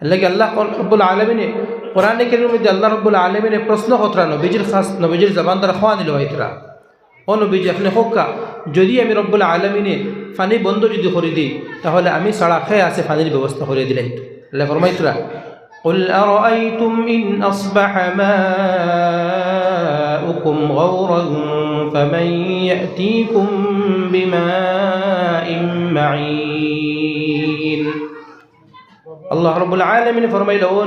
লাগে আল্লাহ রব্বুল আলামিনে কোরআনে কারীমের মধ্যে আল্লাহ রব্বুল আলামিনে প্রশ্ন কতরা নবীজির খাস নবীজির জবান দ্বারা খাওয়া নিল হইতরা ও নবীজি আপনি হোক্কা যদি আমি রব্বুল আলামিনে পানি বন্ধ যদি করে দিই তাহলে আমি সারা খেয়ে আছে পানির ব্যবস্থা করে দিলাই আল্লাহ ফরমাইতরা قل أرأيتم إن أصبح ماؤكم غورا فمن يأتيكم بماء معين আল্লাহ রব্বুল আলামিন ফরমাইল ও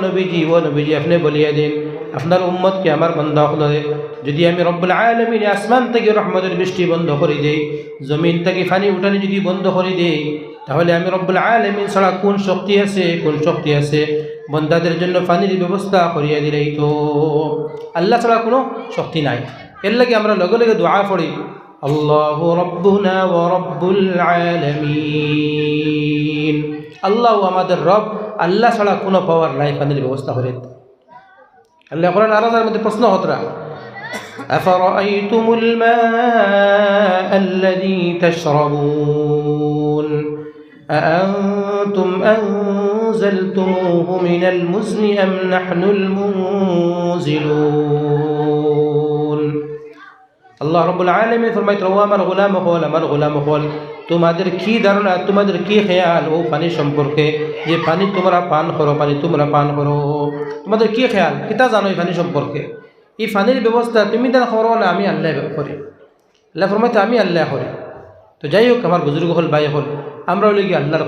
নবীজি আপনি বলিয়া দিন আপনার উম্মতকে আমার বান্দা হলে যদি আমি রব্বুল আলামিন আসমান থেকে রহমতের বৃষ্টি বন্ধ করে দেই জমিন থেকে পানি উঠানি যদি বন্ধ করে দেই তাহলে আমি রব্বুল আলামিন ছাড়া কোন শক্তি আছে বান্দাদের জন্য পানির ব্যবস্থা করিয়া দিলেই তো আল্লাহ ছাড়া কোনো শক্তি নাই এর লাগে আমরা লগে লগে দোয়া পড়ি আল্লাহু রাব্বুনা ওয়া রাব্বুল আলামিন আল্লাহ আমাদের রব আল্লাহ ছাড়া কোনো পাওয়ার নাই পানির ব্যবস্থা করে আল্লাহ কোরআন আরাধার মধ্যে প্রশ্ন হতরা আফরাআইতুমুল মাআ আল্লাযী তাশরাবুন আআনতুম আনজালতুমুহু মিনাল মুজনি আম নাহনুল মুনজিলুন আল্লাহ রাব্বুল আলামিন ফরমাইত ও আমার গোলাম হল তোমাদের কি ধারণা তোমাদের কি খেয়াল ও পানি সম্পর্কে যে পানি তোমরা পান করো তোমাদের কি খেয়াল কিতা জানো এই পানি সম্পর্কে এই পানির ব্যবস্থা তুমি তার করো না আমি আল্লাহ করি আল্লাহ ফরমাইতে আমি আল্লাহ করি তো যাই হোক আমার বুজুর্গ হল ভাই হল আমরা হলে গিয়ে আল্লাহর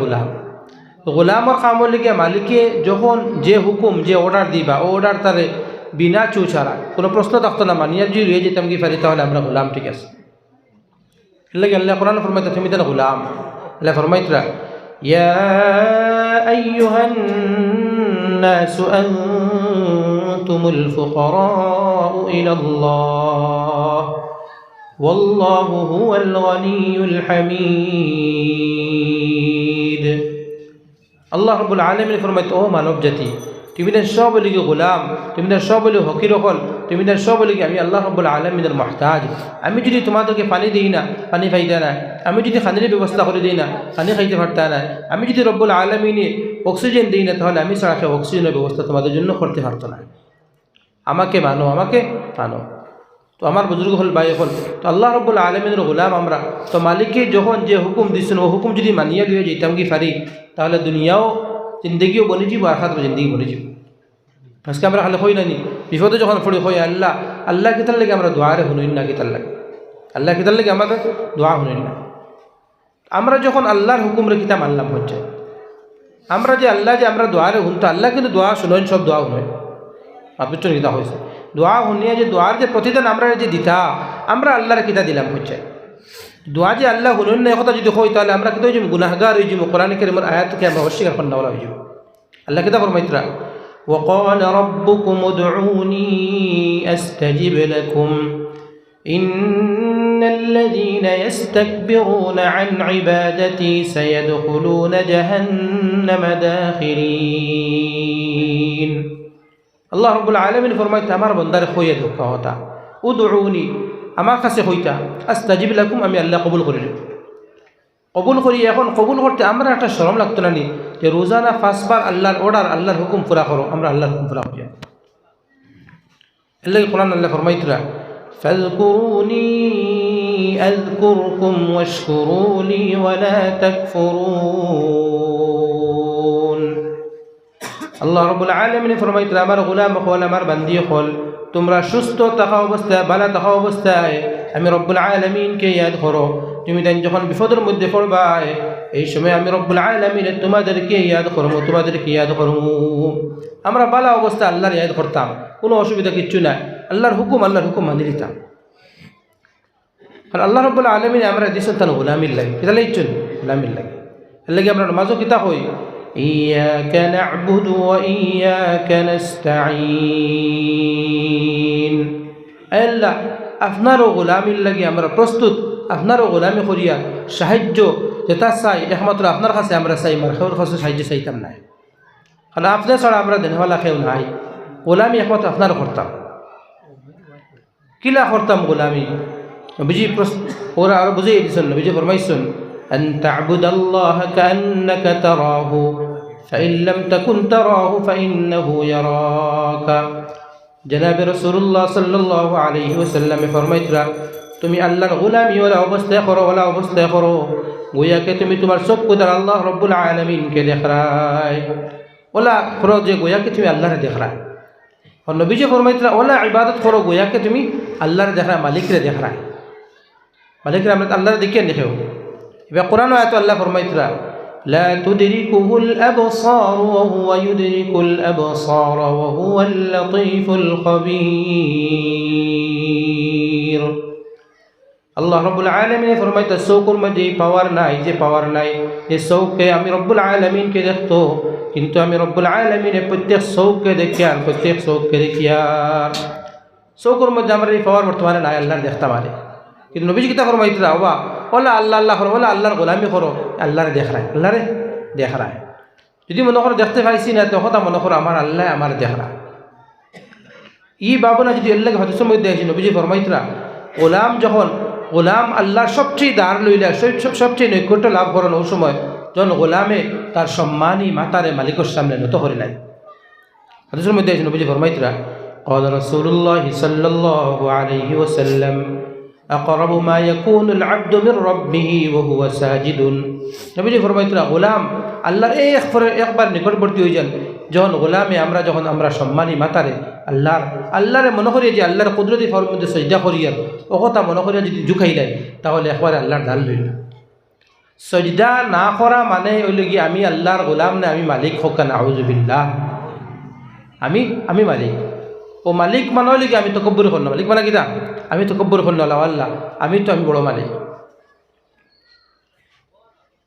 গোলামর কাম হলে গিয়ে মালিকে যখন যে হুকুম যে অর্ডার দিবা ও অর্ডার তারে বিনা চু ছাড়া কোনো প্রশ্ন থাকতো না মানিয়া যদি রয়ে যেতাম কি পারি তাহলে আমরা গোলাম ঠিক আছে লাগে আল্লাহ কোরআন ফরমাইতে তুমি তার গোলাম আল্লাহ ফরমাইতরা ইয়া আইয়ুহান নাসু আনতুমুল ফুকারাউ ইলাল্লাহ ওয়াল্লাহু হুয়াল গনিয়ুল হামিদ আল্লাহ রাব্বুল আলামিন ফরমাইতে ও মানব জাতি তুমি তার সব লিগে গোলাম তুমি তার সব লিগে হকির হল তুমি তার সব লিগে আমি আল্লাহ রাব্বুল আলামিনের মুহতাজ আমি যদি তোমাদেরকে পানি দিই না পানি খাইতে না আমি যদি খানির ব্যবস্থা করে দিই না পানি খাইতে পারতা না আমি যদি রব্বুল আলামিনে অক্সিজেন দিই না তাহলে আমি ছাড়া অক্সিজেনের ব্যবস্থা তোমাদের জন্য করতে পারতো না আমাকে মানো তো আমার বুজুর্গ হল ভাই হল তো আল্লাহ রাব্বুল আলামিনের গোলাম আমরা তো মালিকে যখন যে হুকুম দিচ্ছেন ও হুকুম যদি মানিয়া লিয়ে যেতাম কি পারি তাহলে দুনিয়াও জিন্দগিও বনে যাব আখিরাতেও জিন্দগি বনে যাব আজকে আমরা খালি হই নানি বিপদে যখন পড়ি হই আল্লাহ কিতার লাগে আমরা দোয়ারে শুনুন না কিতার লাগে আল্লাহ কিতার লাগে আমাদের দোয়া শুনুন না আমরা যখন আল্লাহর হুকুমরে কিতা মানলাম হচ্ছে আমরা যে আমরা দোয়ারে শুনতো আল্লাহ কিন্তু দোয়া শুনেন সব দোয়া শুনেন আপনার কিতা হয়েছে দোয়া শুনিয়া যে দোয়ার যে প্রতিদান আমরা যে দিতা আমরা আল্লাহর কিতা দিলাম হচ্ছে দোয়া যে আল্লাহ শুনুন না কথা যদি হয় তাহলে আমরা কিন্তু হয়ে যাব গুনাহগার হয়ে যাব কোরআন কারীমের আয়াতকে আমরা অস্বীকার করনাওয়ালা হয়ে যাব আল্লাহ কিতা ফরমাইতরা وقال ربكم ادعوني أستجب لكم إن الذين يستكبرون عن عبادتي سيدخلون جهنم داخرين الله رب العالمين فرمائت আমার বান্দার কইয়া ধোকা হতা উদউনি আমার কাছে হইতা আস্তাজিব লাকুম আমি আল্লাহ কবুল করি এখন কবুল করতে আমরা একটা শরম লাগতো না নি যে রোজানা 5 বার আল্লাহর অর্ডার আল্লাহর হুকুম পুরা করো আমরা আল্লাহর হুকুম পুরা করি আল্লাহ কোরআন আল্লাহ ফরমাইতরা ফাযকুরুনি আযকুরকুম ওয়াশকুরুলি ওয়ালা তাকফুরুন আল্লাহ রাব্বুল আলামিন ফরমাইতরা আমার গোলাম হল আমার বান্দি হল তোমরা সুস্থ থাকা অবস্থায় ভালো থাকা অবস্থায় আমি রব্বুল আলামিনকে ইয়াদ করো তুমি তাই যখন বিপদের মধ্যে পড়বা এই সময় আমি রব্বুল আলামিন তোমাদেরকে ইয়াদ করব আমরা ভালো অবস্থা আল্লাহর ইয়াদ করতাম কোনো অসুবিধা কিচ্ছু নাই আল্লাহর হুকুম মানি নিতাম আর আল্লাহ রব্বুল আলামিন আমরা দিছেন তার গোলামির লাগে কিতালে ইচ্ছুন গোলামির লাগে এর লাগে আমরা নামাজও কিতা হই ইয়াকা না'বুদু ওয়া ইয়াকা নাস্তাঈন আল্লাহ আপনারও গোলামির লাগে আমরা প্রস্তুত আপনারও গোলামি করিয়া সাহায্য যেটা চাই একমাত্র আপনার কাছে আমরা চাই মার কাছে সাহায্য চাইতাম না কারণ আপনার ছাড়া আমরা দেনওয়ালা কেউ নাই গোলামি একমাত্র আপনার করতাম কিলা করতাম গোলামি বুঝি ওরা আরো বুঝিয়ে দিচ্ছেন বুঝে ফরমাইছেন আন তা'বুদাল্লাহ কান্নাকা তারাহু فإن لم تكن تراه فإنه يراك جناب رسول الله صلى الله عليه وسلم ফরমাইতরা তুমি আল্লাহর গোলামি ওলা অবস্থায় করো গোয়াকে তুমি তোমার চক্ষু দ্বারা আল্লাহ রব্বুল আলামিনকে দেখরায় ওলা করো যে গোয়াকে তুমি আল্লাহরে দেখরায় আর নবীজি ফরমাইতরা ওলা ইবাদত করো গোয়াকে তুমি আল্লাহরে দেখরায় মালিকরে দেখরায় মালিকরে আমরা আল্লাহরে দেখিয়ে দেখেও এবার কোরআন আয়াত আল্লাহ ফরমাইতরা لا تدركه الأبصار وهو يدرك الأبصار وهو اللطيف الخبير আল্লাহ রব্বুল আলামিন ফরমাইতে চৌকুর মধ্যে পাওয়ার নাই যে পাওয়ার নাই এই চৌকে আমি রব্বুল আলামিনকে দেখতো কিন্তু আমি রব্বুল আলামিনের প্রত্যেক চৌকে দেখি আর প্রত্যেক চৌকে দেখি আর চৌকুর মধ্যে আমার এই পাওয়ার বর্তমানে নাই আল্লাহর দেখতে পারে কিন্তু নবীজি কিতা ফরমাইতে ওবা ওলা আল্লাহ করো ওলা আল্লাহর গোলামি করো আল্লাহরে আল্লাহরে দেখরায় যদি মনে করো দেখতে পাইছি না তখন মনে করো আমার আল্লাহ আমার দেখরায় ই ভাবনা যদি আল্লাহকে হাদিসের মধ্যে আছে নবীজি ফরমাইতরা গোলাম আল্লাহর সবচেয়ে দাঁড় লইলা সবচেয়ে নৈকট্য লাভ করেন ওই সময় যখন গোলামে তার সম্মানী মাতারে মালিকের সামনে নত করে নাই হাদিসের মধ্যে আছে নবীজি ফরমাইতরা قال رسول الله صلى الله عليه وسلم أقرب ما يكون العبد من ربه وهو ساجد নবীজি ফরমাইতরা গোলাম আল্লাহর একবার নিকটবর্তী হয়ে যান যখন গোলামে যখন আমরা সম্মানী মাতারে আল্লাহরে মনে করি যে আল্লাহর কুদরতি ফর মধ্যে সজদা করিয়ার ও কথা মনে করিয়া যদি ঝুঁকাই দেয় তাহলে একবার আল্লাহর ঢাল লইল সজদা না করা মানে হইল কি আমি আল্লাহর গোলাম না আমি মালিক হোক না আউযুবিল্লাহ আমি মালিক ও মালিক মানে হইল কি আমি তকব্বুর করল মালিক মানে কিতা আমি তকব্বুর করল আল্লাহ আমি বড় মালিক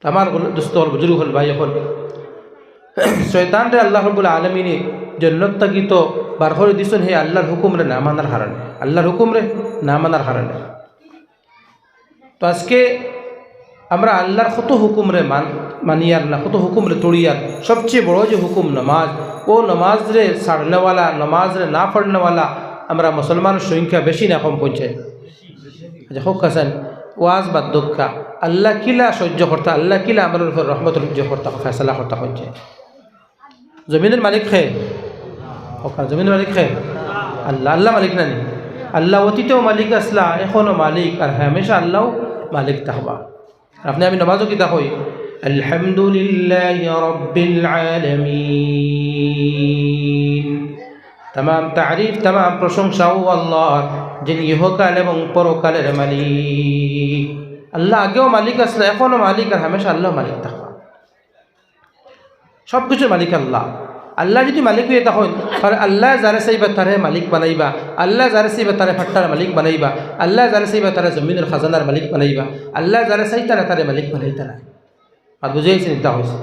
আমার দোস্ত হল বুজুর্গ হল ভাই হল শয়তানরে আল্লাহ রব্বুল আলামিনে জন্নত তাকিত বার করে দিছেন হে আল্লাহর হুকুমরে না মানার হারানে আল্লাহর হুকুমরে না মানার হারানে তো আজকে আমরা আল্লাহর কত হুকুমরে মানিয়ার না কত হুকুমরে তড়িয়ার সবচেয়ে বড় যে হুকুম নমাজ ও নমাজরে ছাড়নেওয়ালা নমাজরে না পড়নেওয়ালা আমরা মুসলমানের সংখ্যা বেশি না কম পৌঁছায় আচ্ছা হোক কাছেন ওয়াজ বা দোকা আল্লাহ কিলা সহ্য করতা আল্লাহ কিলা আমার উপর রহমত সহ্য করতা ফেসলা করতা হচ্ছে জমিনের মালিক খে ওখানে জমিনের মালিক খে আল্লাহ মালিক নানি আল্লাহ অতীতেও মালিক আসলা এখনও মালিক আর হামেশা আল্লাহ মালিক থাকবা আপনি আমি নমাজও কিতা কই আলহামদুলিল্লাহ রাব্বিল আলামিন तमाम तारीफ तमाम प्रशंसा अल्लाह जिन इहकाल এবং পরকালের মালিক আল্লাহ আগেও মালিক আসলে এখনও মালিক আর হামেশা আল্লাহ মালিক থাকবা সব কিছুর মালিক আল্লাহ যদি মালিক হয়ে তখন আর আল্লাহ যারা চাইবা তারে মালিক বানাইবা আল্লাহ যারা চাইবা তারে ফাট্টার মালিক বানাইবা আল্লাহ যারা চাইবা তারা জমিনের খাজানার মালিক বানাইবা আল্লাহ যারা চাইতা না তারে মালিক বানাইতা না আর বুঝাইছে নিতা হয়েছে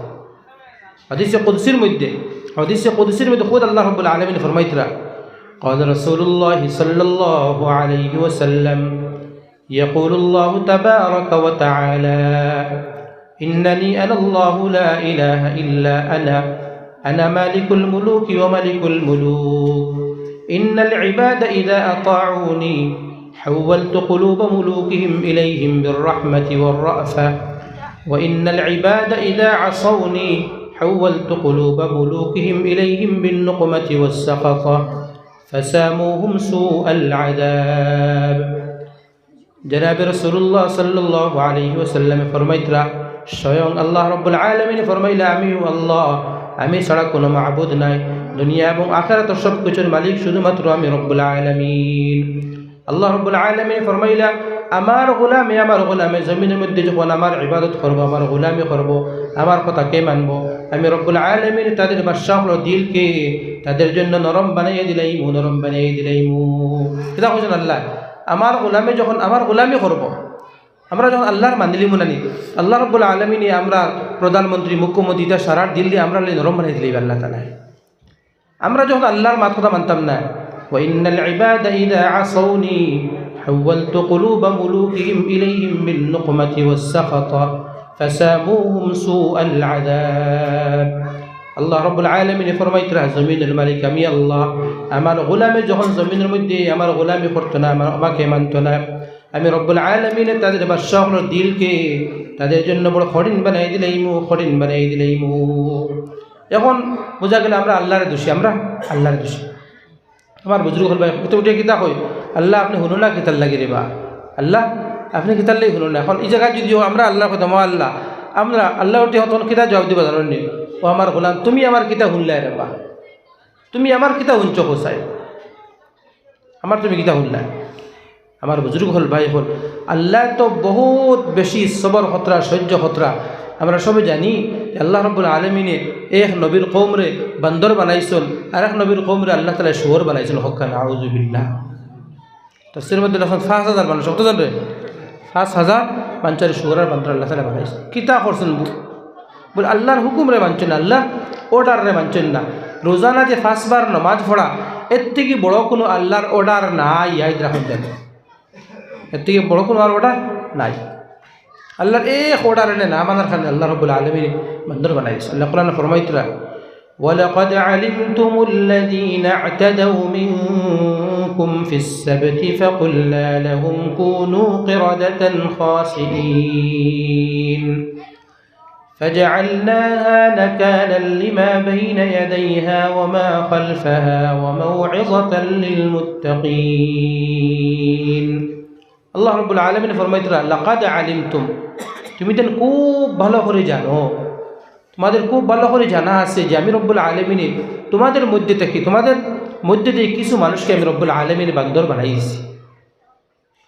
হাদিসে কুদসির মধ্যে খুদ আল্লাহ রাব্বুল আলামিন ফরমাইতরা قال رسول الله صلى الله عليه وسلم يقول الله تبارك وتعالى إنني أنا الله لا إله إلا أنا مالك الملوك وملك الملوك إن العباد إذا أطاعوني حولت قلوب ملوكهم إليهم بالرحمة والرأفة وإن العباد إذا عصوني حولت قلوب ملوكهم إليهم بالنقمة والسخطة فساموهم سوء العذاب جناب رسول الله صلى الله عليه وسلم فرميتরা স্বয়ং আল্লাহ রব্বুল আলামিন ফরমাইলা আমি ছাড়া কোনো মাবুদ নাই দুনিয়া এবং আখিরাতের সব কিছুর মালিক শুধুমাত্র আমি রব্বুল আলামিন আল্লাহ রব্বুল আলামিন ফরমাইলা আমার গোলামে জমিনের মধ্যে যখন আমার ইবাদত করবো আমার গোলামি করবো আমার কথা কে মানবো আমি রব্বুল আলামিন তাদের বাদশাহ দিলকে তাদের জন্য নরম বানাইয়ে দিলাইমু এটা বলছেন আল্লাহ আমার গোলামে যখন আমার গোলামি করবো আমরা যখন আল্লাহর মানিলিমু নানি আল্লাহ রব্বুল আলামিন আমরা প্রধানমন্ত্রী মুখ্যমন্ত্রী তার সারার দিল দিয়ে আমরা নরম বানাই দিলাই আল্লাহ তাআলা আমরা যখন আল্লাহর মাত কথা মানতাম না ওয়া ইন্নাল ইবাদা ইযা আসৌনি حولت قلوب ملوكهم إليهم بالنقمة والسخطة فساموهم سوء العذاب আল্লাহ রব্বুল আলামিন ফরমাইতরা জমিনের মালিক আমি আল্লাহ আমার গোলামে যখন জমিনের মধ্যে আমার গোলামি করতো না আমাকে মানতো না আমি রব্বুল আলামিন তাদের বাদশাহর দিলকে তাদের জন্য বড় কঠিন বানাই দিলাইমু এখন বোঝা গেলে আমরা আল্লাহরে দোষী, আমরা আল্লাহরে দোষী। আমার বুজুর্গ হল ভাই উঠে কিতা কই, আল্লাহ আপনি শুনো না কিতার লাগি রে বা, আল্লাহ আপনি কিতার লাগি শুনো না। এখন এই জায়গায় যদিও আমরা আল্লাহর কথা আল্লাহ, আমরা আল্লাহ উঠে তখন কিতা জবাব দিব জানি, ও আমার গোলাম তুমি আমার কিতা শুনলাই রে বা, তুমি আমার কিতা শুনছ কোসাই, আমার তুমি কিতা শুনলাই। আমার বুজুর্গ হল ভাই হল আল্লাহ তো বহুত বেশি সবর খতরা সহ্য খতরা। আমরা সবাই জানি আল্লাহ রাব্বুল আলামিনে এক নবীর কওমরে বান্দর বানাইছেন, আর এক নবীর কওমরে আল্লাহ তাআলা শুয়োর বানাইছেন। হক্কা নাউযু বিল্লাহ। তাফসীরের মধ্যে লেখেন 5000 মানুষ, কত জানবে 5000 মানুষের শুয়োর আর বান্দর আল্লাহ তাআলা বানাইছেন। কিতা করছেন বলে আল্লাহর হুকুমরে মানছেন, আল্লাহর অর্ডারে মানছেন না। রোজানা যে 5 বার নামাজ পড়া, এর থেকে বড় কোনো আল্লাহর অর্ডার নাই। ইয়াদ রাখুন, এর থেকে বড় কোনো আর অর্ডার নাই। আল্লাহর এক অর্ডার এনে না মানার খানে আল্লাহ রাব্বুল আলামিন বান্দর বানাইছে। আল্লাহ কোরআনে ফরমাইতরা ওয়ালাকাদ আলিমতুমুল্লাযীনা আ'তাদাউ মিনকুম ফিস-সাবতি ফাকুলনা লাহুম কুনু কিরাদাতান খাসিঈন فجعلناها نكالا لما بين يديها وما خلفها وموعظة للمتقين। আল্লাহ রাব্বুল আলামিন ফরমাইতরা লাকাদ আলিমতুম, তুমি দেন খুব ভালো করে জানো, তোমাদের খুব ভালো করে জানা আছে যে আমি রব্বুল আলামিন তোমাদের মধ্যে থেকে, তোমাদের মধ্যে থেকে কিছু মানুষকে আমি রব্বুল আলামিন বান্দর বানাইছি।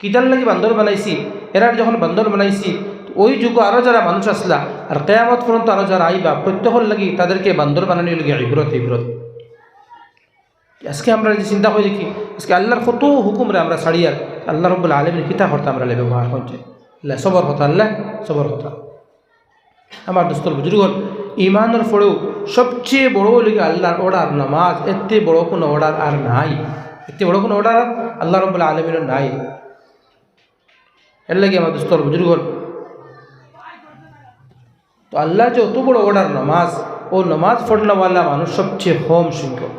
কিতার লাগি বান্দর বানাইছি, এরা যখন বান্দর বানাইছি ওই যুগ আরও যারা মানুষ আসলা আর কিয়ামত পর্যন্ত আরও যারা আইবা প্রত্যেকের লাগি তাদেরকে বান্দর বানানোর লাগি ইবরত। আজকে আমরা যে চিন্তা করে দেখি, আজকে আল্লাহর কত হুকুমরে আমরা ছাড়িয়ার আল্লাহ রাব্বুল আলামিন কিতা করতে আমরা ব্যবহার করছে। আল্লাহ সবর কথা, আল্লাহ সবর কথা। আমার দোস্তর বুজুর্গ ইমানের পরেও সবচেয়ে বড় লিগে আল্লাহর অর্ডার নামাজ, এতে বড় কোনো অর্ডার আর নাই, এতে বড় কোনো অর্ডার আল্লাহ রাব্বুল আলামিনের নাই। এর লাগে আমার দোস্তর বুজুর্গ তো আল্লাহ যে অত বড় অর্ডার নামাজ, ও নামাজ পড়নাওয়ালা মানুষ সবচেয়ে কম সংখ্যক।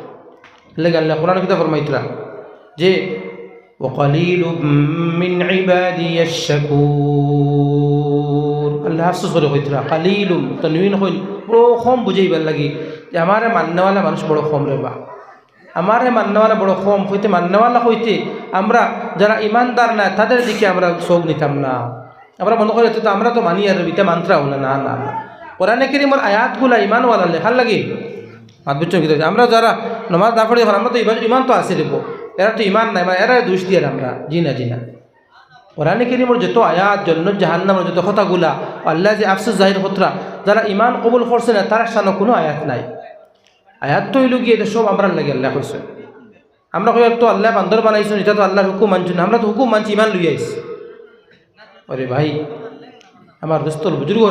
লাগে আল্লাহ কোরআন কিতাব ফরমাইতরা যে ওয়াকালিলুম মিন ইবাদিয়াশ শাকুর। আল্লাহ আফসোস করে কইতরা কালিলুম তানওয়িন হইল বড় কম বুঝাইবার লাগি যে আমারে মাননেওয়ালা মানুষ বড় কম রে বা, আমারে মাননেওয়ালা বড় কম হইতে, মাননেওয়ালা হইতে আমরা যারা ইমানদার না তাদের দিকে আমরা চোখ নিতাম না। আমরা মনে করি তো আমরা তো মানি আর এটা মানত্রাও না। না না না, কোরআনে কারীমের আয়াতগুলা ইমানওয়ালা লেখার লাগে মাতবুচ্চ কি আমরা যারা নামাজ না পড়ি আমরা তো ইমান তো আছে দেবো, এরা তো ইমান নাই, এরা দোষ দিয়ে আমরা। জি না জি না, কোরআনে কারীমের যত আয়াত জান্নাত জাহান্নামের যত কথাগুলা আল্লাহ যে আফসোস জাহির হতরা যারা ইমান কবুল করছে না তার সামনে কোনো আয়াত নাই। আয়াত তো হইল গিয়ে সব আমরা লাগে আল্লাহ করছে। আমরা কই তো আল্লাহ বান্দর বানাইছেন, এটা তো আল্লাহর হুকুম মানছি না, আমরা তো হুকুম মানছি, ইমান লই আইছি। আরে ভাই আমার দোস্তর বুজুর্গ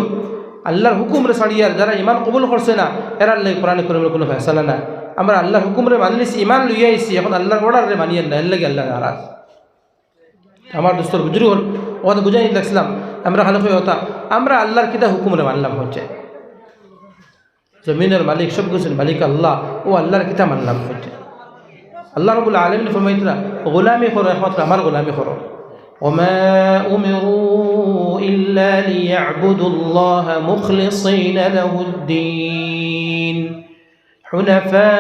আল্লাহর হুকুমরে ছাড়িয়ার যারা ইমান কবুল করছে না এরা আল্লাহ কোরআনে কারীমের কোনো ফয়সালা না। আমরা আল্লাহর হুকুমরে মানলিছি, ইমান লই আইছি, এখন আল্লাহর অর্ডারে মানিয়েন না, এর লাগে আল্লাহ নারাজ। আমার দোস্তর বুজুর্গ ওটা বুঝাই লাগছিলাম আমরা খালি হতা আমরা আল্লাহর কিতা হুকুমরে মানলাম হচ্ছে, জমিনের মালিক সব কিছুর মালিক আল্লাহ, ও আল্লাহর কিতা মানলাম হচ্ছে। আল্লাহ রাব্বুল আলামিন ফরমাইতরা গোলামি করো, একমাত্র আমার গোলামি করো। ওমা উমিরু ইল্লা লিয়াবুদুল্লাহা মুখলিসিনা লাহুদ্দীন হুনাফা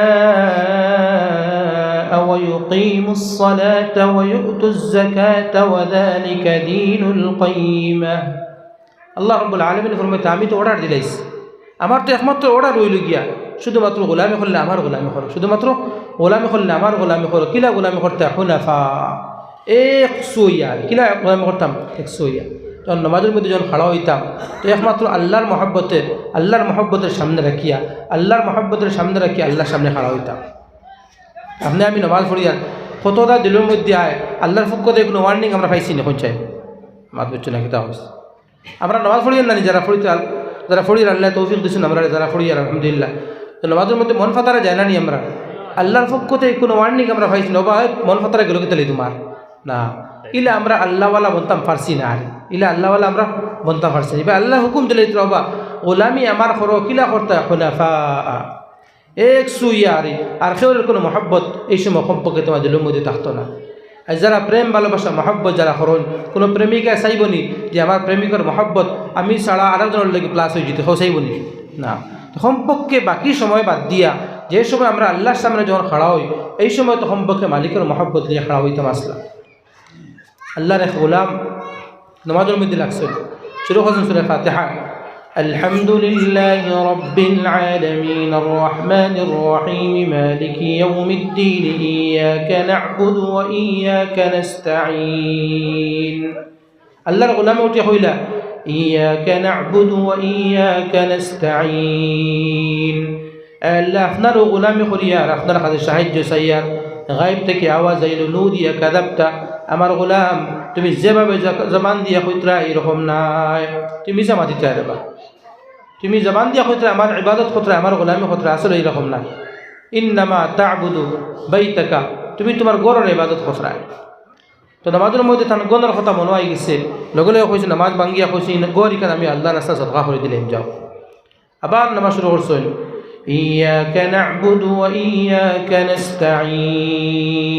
ويقيموا الصلاة ويؤتوا الزكاة وذلك دين القيمة। আল্লাহ রাব্বুল আলামিন ফরমাইতে আমি তো অর্ডার দিলাইছি, আমার তো একমাত্র অর্ডার রইল গিয়া শুধুমাত্র গোলামি করলে আমার গোলামি করো, শুধুমাত্র গোলামি করলে আমার গোলামি করো। কিলা গোলামি করতে হুনাফা এক সইয়া, কিলা গোলামি করতাম এক সইয়া। যখন নামাজের মধ্যে যখন খাড়া হইতাম তো একমাত্র আল্লাহর মহব্বতের সামনে রাখিয়া, আল্লাহর মহব্বতের সামনে রাখিয়া আল্লাহর সামনে খাড়া হইতাম। আপনি আমি নামাজ পড়িয়ার কতটা দিলের মধ্যে আয় আল্লাহর পক্ষ থেকে কোনো ওয়ার্নিং আমরা পাইছি না পঞ্চায়েত মাত বুঝছো না কিতা হয়েছে। আমরা নামাজ পড়িয়ার না যারা ফড়িয়ার আল্লাহ তৌফিক দিচ্ছেন আমরা যারা ফড়িয়ার আলহামদুলিল্লাহ, তো নামাজের মধ্যে মন ফাতারা যায় না নি আমরা আল্লাহর পক্ষ থেকে কোনো ওয়ার্নিং আমরা পাইছি না, বা মন ফাতারা গেল কি তোমার না, ইলা আমরা আল্লাহওয়ালা বনতাম পারছি না, আর ইলা আল্লাহওয়ালা আমরা বনতাম পারছি না। আল্লাহ হুকুম দিলে বাবা গোলামি আমার করো, কিলা করতে হুনাফা এক সুইয়ারি, আর কেউরের কোনো মহব্বত এই সময় সম্পর্কে তোমার দিলের মধ্যে থাকতো না। আর যারা প্রেম ভালোবাসা মহব্বত যারা হরণ, কোনো প্রেমিকা চাইবনি যে আমার প্রেমিকর মহব্বত আমি ছাড়া আরেকজনের লাগে প্লাস হয়ে যেতে চাইবনি না, সম্পর্কে বাকি সময় বাদ দিয়া যে সময় আমরা আল্লাহর সামনে যখন খাড়া হই এই সময় তো সম্পর্কে মালিকের মহব্বত নিয়ে খাড়া হইতাম আসলাম। আল্লাহর এক গোলাম নামাজের মধ্যে লাগছে, শুরু করছেন সূরা ফাতিহা, আলহামদুলিল্লাহি রাব্বিল আলামিন আর রহমানির রহিম মালিকি ইয়াউমিদ্দিন ইয়াকা না'বুদু ওয়া ইয়াকা নাস্তাঈন। আল্লাহর গোলামে উঠে হইলা ইয়াকা না'বুদু ওয়া ইয়াকা নাস্তাঈন। আল্লাহ আপনার গোলামি করিয়ার আপনার কাছে সাহায্য চাইয়ার। গায়েব থেকে আওয়াজ আইল, নুদিয়া কাযাবতা, আমার গোলাম তুমি যেভাবে জবান দিয়া কইতরা এরকম নাই, তুমি জামাতি চাইবা, তুমি জবান দিয়া কইতরা আমার ইবাদত কইতরা আমার গোলামি কইতরা আসলে এরকম না। ইন্নামা তা'বুদু বাইতাকা, তুমি তোমার ঘরের ইবাদত কইতরা। তো নামাজের মধ্যে তার গণের কথা মনে হয়ে গেছে, লগে লগে কইছে নামাজ ভাঙ্গিয়া কইছি গড় ইখানে আমি আল্লাহর রাস্তা সদকা করে দিলাম, যাও। আবার নামাজ শুরু করছেন, ইয়াকা না'বুদু ওয়া ইয়াকা নাস্তাঈন।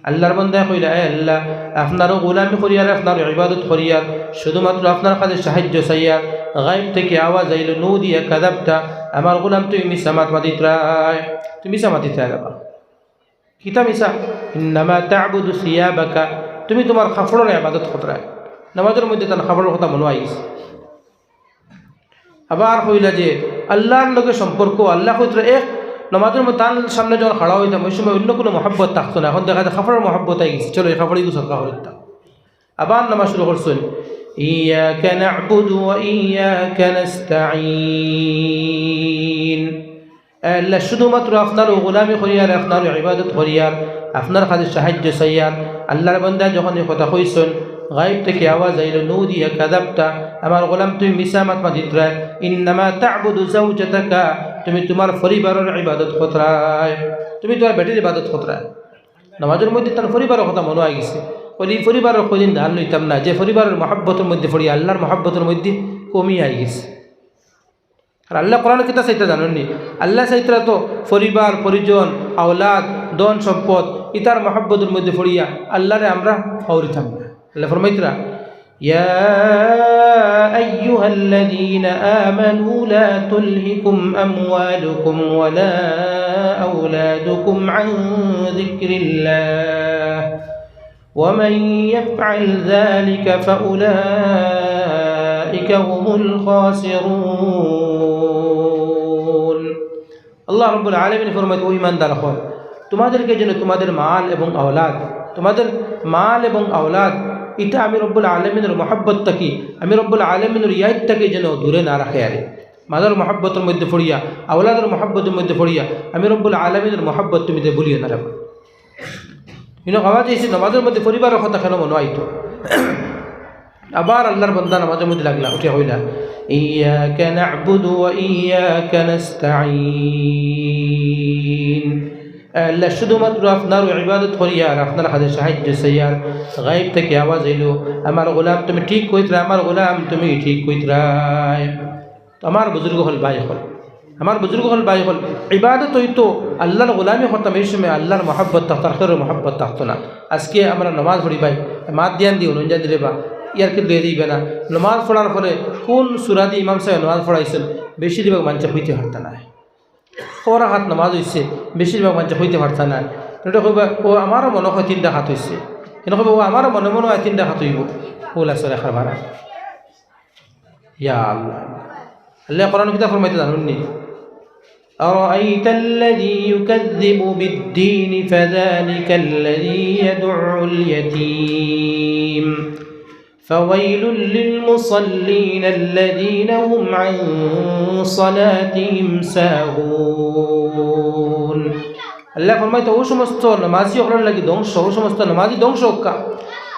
আল্লাহর বান্দা কইলা, এ আল্লাহ আপনারও গোলামি করিয়ার আপনার ইবাদত করিয়ার, শুধুমাত্র আপনার কাছে সাহায্য চাইয়ার। গায়েব থেকে আওয়াজ আইল, নুদিয়া কাযাবতা, আমার গোলাম তুমি মিছা মাত মাতিতরায়, তুমি মিছা মাতিতরায় বাবা। কিতা মিছা? ইন্নামা তা'বুদু সিয়াবাকা, তুমি তোমার কাপড়ের ইবাদত কতরায়। নামাজের মধ্যে তার কাপড়ের কথা মনে আইস। আবার কইলা যে আল্লাহর লগে সম্পর্ক, আল্লাহ কইতরা এক। নামাজের মধ্যে তার সামনে যখন খাড়া হইতাম ওই সময় অন্য কোনো মহব্বত থাকতো না, এখন দেখা যায় কাপড়ের মহব্বত আই গেছে, চলো এই কাপড়ই সদকা হইতাম। আবার নামাজ শুরু করছেন, ইয়াকা না'বুদু ওয়া ইয়াকা নাস্তাঈন। আল্লাহ শুধুমাত্র আপনার গোলামি করিয়ার, আপনার ইবাদত করিয়ার, আপনার কাছে সাহায্য চাইয়ার। আল্লাহর বান্দা যখন এই কথা কইছেন, গায়েব থেকে আওয়াজ আইল, নুদিয়া কাযাবতা, আমার গোলাম তুমি মিছা মাত মাতিতরা। ইন্নামা তা'বুদু যাওজাতাকা, তুমি তোমার পরিবারের ইবাদত কতরায়, তুমি তোমার বেটির ইবাদত কতরায়। নামাজের মধ্যে তার পরিবারের কথা মনে হয়ে গেছে, বলি পরিবারের কোনদিন ধার লইতাম না, যে পরিবারের মহব্বতের মধ্যে পড়ি আল্লাহর মহব্বতের মধ্যে কমিয়ে আই গেছে। আর আল্লাহ কোরআন কিতা চাইতে জানেননি, আল্লাহ চাইতরা তো পরিবার পরিজন আওলাদ ধন সম্পদ ইতার মহব্বতের মধ্যে পড়িয়া আল্লাহরে আমরা ফাউরিতাম না। আল্লাহ ফরমাইতরা, ইয়া আইয়ুহাল্লাযীনা আমানু লা তুলহিকুম আমওয়ালুকুম ওয়ালা আওলাদুকুম আন যিকরিল্লাহ ওয়া মান ইয়াফআল যালিকা ফাউলাইকা হুমুল খাসিরুন। আল্লাহ রাব্বুল আলামিন ফরমায়, ও ঈমানদার হও, তোমাদেরকে যেন তোমাদের মাল এবং আওলাদ, তোমাদের মাল এবং আওলাদ এটা আমি রব্বুল আলামিনের মহব্বতটাকে, আমি রব্বুল আলামিনের ইয়াদটাকে যেন দূরে না রাখে। আরে মাদার মহব্বতের মধ্যে পড়িয়া আওলাদের মহব্বতের মধ্যে পড়িয়া আমি রব্বুল আলামিনের মহব্বত তুমি ভুলিয়ে না রাখো। আওয়াজ এসে নামাজের মধ্যে পরিবারের কথা কেন মনে আইতো। আবার আল্লাহর বান্দা নামাজের মধ্যে লাগলা, উঠে হইলা, ইয়াকা না'বুদু ওয়া ইয়াকা নাস্তাঈন। আল্লাহ শুধুমাত্র আপনার ইবাদত করিয়ার, আপনার কাছে সাহায্য চাইয়ার। গায়েব থেকে আওয়াজ এলো, আমার গোলাম তুমি ঠিক কইতরা, আমার গোলাম তুমি ঠিক কইতরায়। আমার বুজুর্গ হল ভাই হল, আমার বুজুর্গ হল ভাই হল, ইবাদত হইতো আল্লাহর গোলামি করতাম, এই সময় আল্লাহর মহব্বত থাকতো, আখিরের মহব্বত থাকতো না। আজকে আমরা নামাজ পড়ি ভাই, মাত দিয়ান দিও নঞ্জা দিলে বা ইয়ারকে দিয়ে দিবে না। নামাজ পড়ার ফলে কোন সুরা দিয়ে ইমাম সাহেব নামাজ পড়াইছেন বেশিরভাগ মানুষ হইতে পারত না। খবর হাত নামাজ হয়েছে বেশিরভাগ মানুষ হইতে পারত না। এটা কইবা ও আমারও মনে হয় 3টা হাত হয়েছে, এটা কইবা ও আমারও মনে মনে হয় 3টা হাত হইব। ওলা সরে খার ভাড়া ইয়া আল্লাহ। আল্লাহ কোরআন কিতাব ফরমাইতে জানুননি, أرأيت الذي يكذب بالدين فذلك الذي يدع اليتيم فويل للمصلين الذين هم عن صلاتهم ساهون। আল্লাহ ফরমাইতে ও সমস্ত নামাজি হলার লাগি ধ্বংস, ও সমস্ত নামাজি ধ্বংস হোকা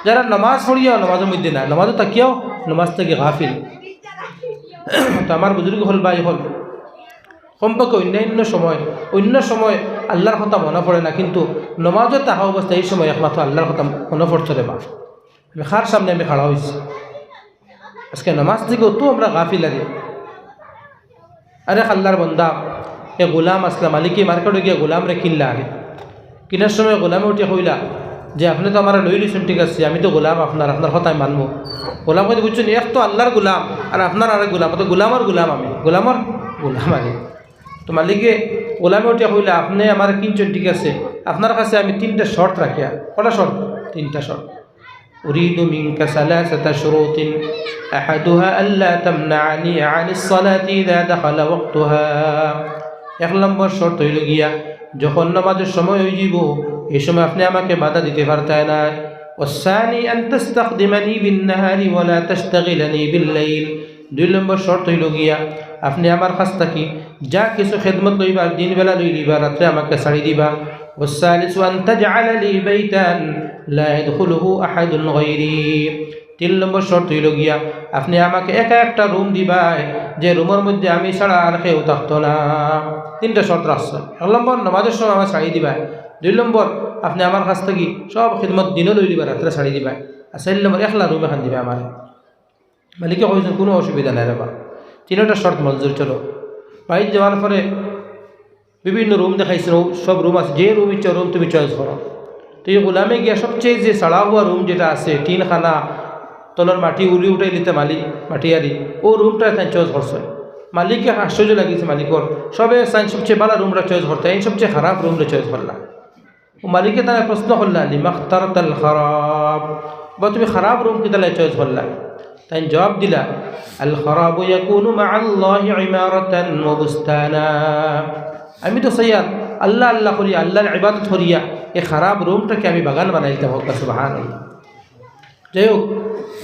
যারা নামাজ পড়িয়াও নামাজের মধ্যে না, নামাজও তাকিয়াও নামাজ থেকে গাফিল। তো আমার বুজুর্গ হল ভাই হল কমপক্ষে অন্য সময় আল্লাহর কথা মনে পড়ে না, কিন্তু নমাজও তাহা অবস্থা এই সময় একমাত্র আল্লাহর কথা মনে পড়ছে রে বা। আমি খার সামনে আমি খাড়া হয়েছি, আজকে নামাজ থেকেও তো আমরা গাফিল। আরে আল্লাহর বন্দা এ গোলাম আসলা মালিকে মার্কেটে গিয়ে গোলাম রে কিনলা। আরে কিনার সময় গোলামে উঠে কইলা যে আপনি তো আমার লই লিছেন, ঠিক আছে আমি তো গোলাম আপনার কথাই মানবো। গোলাম কথা বুঝছেন, এক তো আল্লাহর গোলাম আর আপনার আরেক গোলাম, তো গোলামর গোলাম আমি গোলামর গোলাম আলী। তো মালিকে গোলামে উঠিয়া কইলে আপনি আমার কিনছেন ঠিক আছে, আপনার কাছে আমি 3টা শর্ত রাখিয়া। কটা শর্ত? 3টা শর্ত। উরিদু মিনকা সালাসাতা শুরুতিন আহাদুহা আল্লা তামনানি আনিস সালাতি ইযা দাখালা ওয়াক্তুহা। 1 নম্বর শর্ত হইল গিয়া যখন নামাজের সময় হয়ে যাব এই সময় আপনি আমাকে বাধা দিতে পারতেন না। والثاني أن تستخدمني بالنهار ولا تشتغلني بالليل। 2 নম্বর শর্ত হইল গিয়া আপনি আমার কাছ থেকে যা কিছু খেদমত লইবার দিন বেলা লইবা রাত্রে আমাকে ছাড়ি দিবা। والثالث أن تجعل لي بيتا لا يدخله أحد غيري। 3 নম্বর শর্ত হইল গিয়া আপনি আমাকে একা একটা রুম দিবা যে রুমের মধ্যে আমি ছাড়া আর কেউ থাকতো না। 3টা শর্ত রাখছে। 1 নম্বর নামাজের সময় আমার ছাড়ি দিবা। 2 নম্বর আপনি আমার কাছ থেকে সব খিদমত দিনও লই দিবা রাত্রে ছাড়ি দিবা। আর 4 নম্বর একলা রুম এখান দিবা আমার। মালিকে কইছেন কোনো অসুবিধা নাই রে বা। 3টা শর্ত মঞ্জুর। চলো বাইরে যাওয়ার পরে বিভিন্ন রুম দেখাইছে, সব রুম আছে, যে রুম ইচ্ছা রুম তুমি চয়েস করো। তো এই গোলামে গিয়া সবচেয়ে যে সাড়া হওয়া রুম যেটা আছে, টিনখানা, তলার মাটি উলি উঠাই নিতে মাটিয়ারি, ও রুমটা তাই চয়েস করছে। মালিককে আশ্চর্য লাগিয়েছে মালিকর, সবে সাইন সবচেয়ে ভালো রুমটা চয়েস করতে, এই সবচেয়ে খারাপ রুমটা চয়েস করলা। ও মালিকে তারা প্রশ্ন করলা লিমাখতারতাল খারাপ, বা তুমি খারাপ রুম কি তাহলে চয়েস করলা? তাই জবাব দিলা আল খারাবু ইয়াকুনু মাআল্লাহি ইমারাতান ওয়া বুস্তানা। আমি তো সৈয়াদ আল্লাহ আল্লাহ করিয়া আল্লাহর ইবাদত করিয়া এই খারাপ রুমটাকে আমি বাগান বানাই দিতাম। হোক সুবহানাল্লাহ। যাই হোক,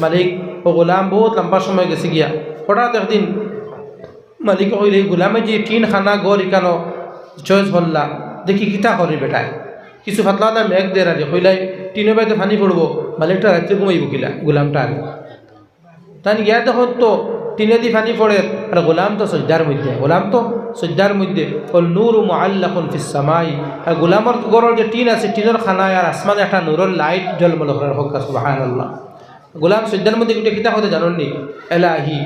মালিক ও গোলাম বহুত লম্বা সময় গেছে গিয়া। হঠাৎ একদিন মালিক কইলে গোলামে যে টিনখানা গড় ইকানো চয়েস করলা, দেখি কিতা করি বেটায়, কিছু ফাতলা মেঘ দেয় আরে কইলাই টিনের বাইতে ফানি পড়বো। মালিকটা রাত্রে ঘুমাইব কিলা গোলামটা আগে তাই গিয়া দেখুন তো টিনে দি ফানি পড়ে, আর গোলাম তো সজ্জার মধ্যে নূর মুআল্লাকুন ফিস সামাই। আর গোলামর গড়ের যে টিন আছে, টিনের খানায় আর আসমানে একটা নূরের লাইট জলমল করার। হোক সুবহানাল্লাহ। গোলাম সজ্জার মধ্যে গোটে কিতা কথা জানেননি? এলাহি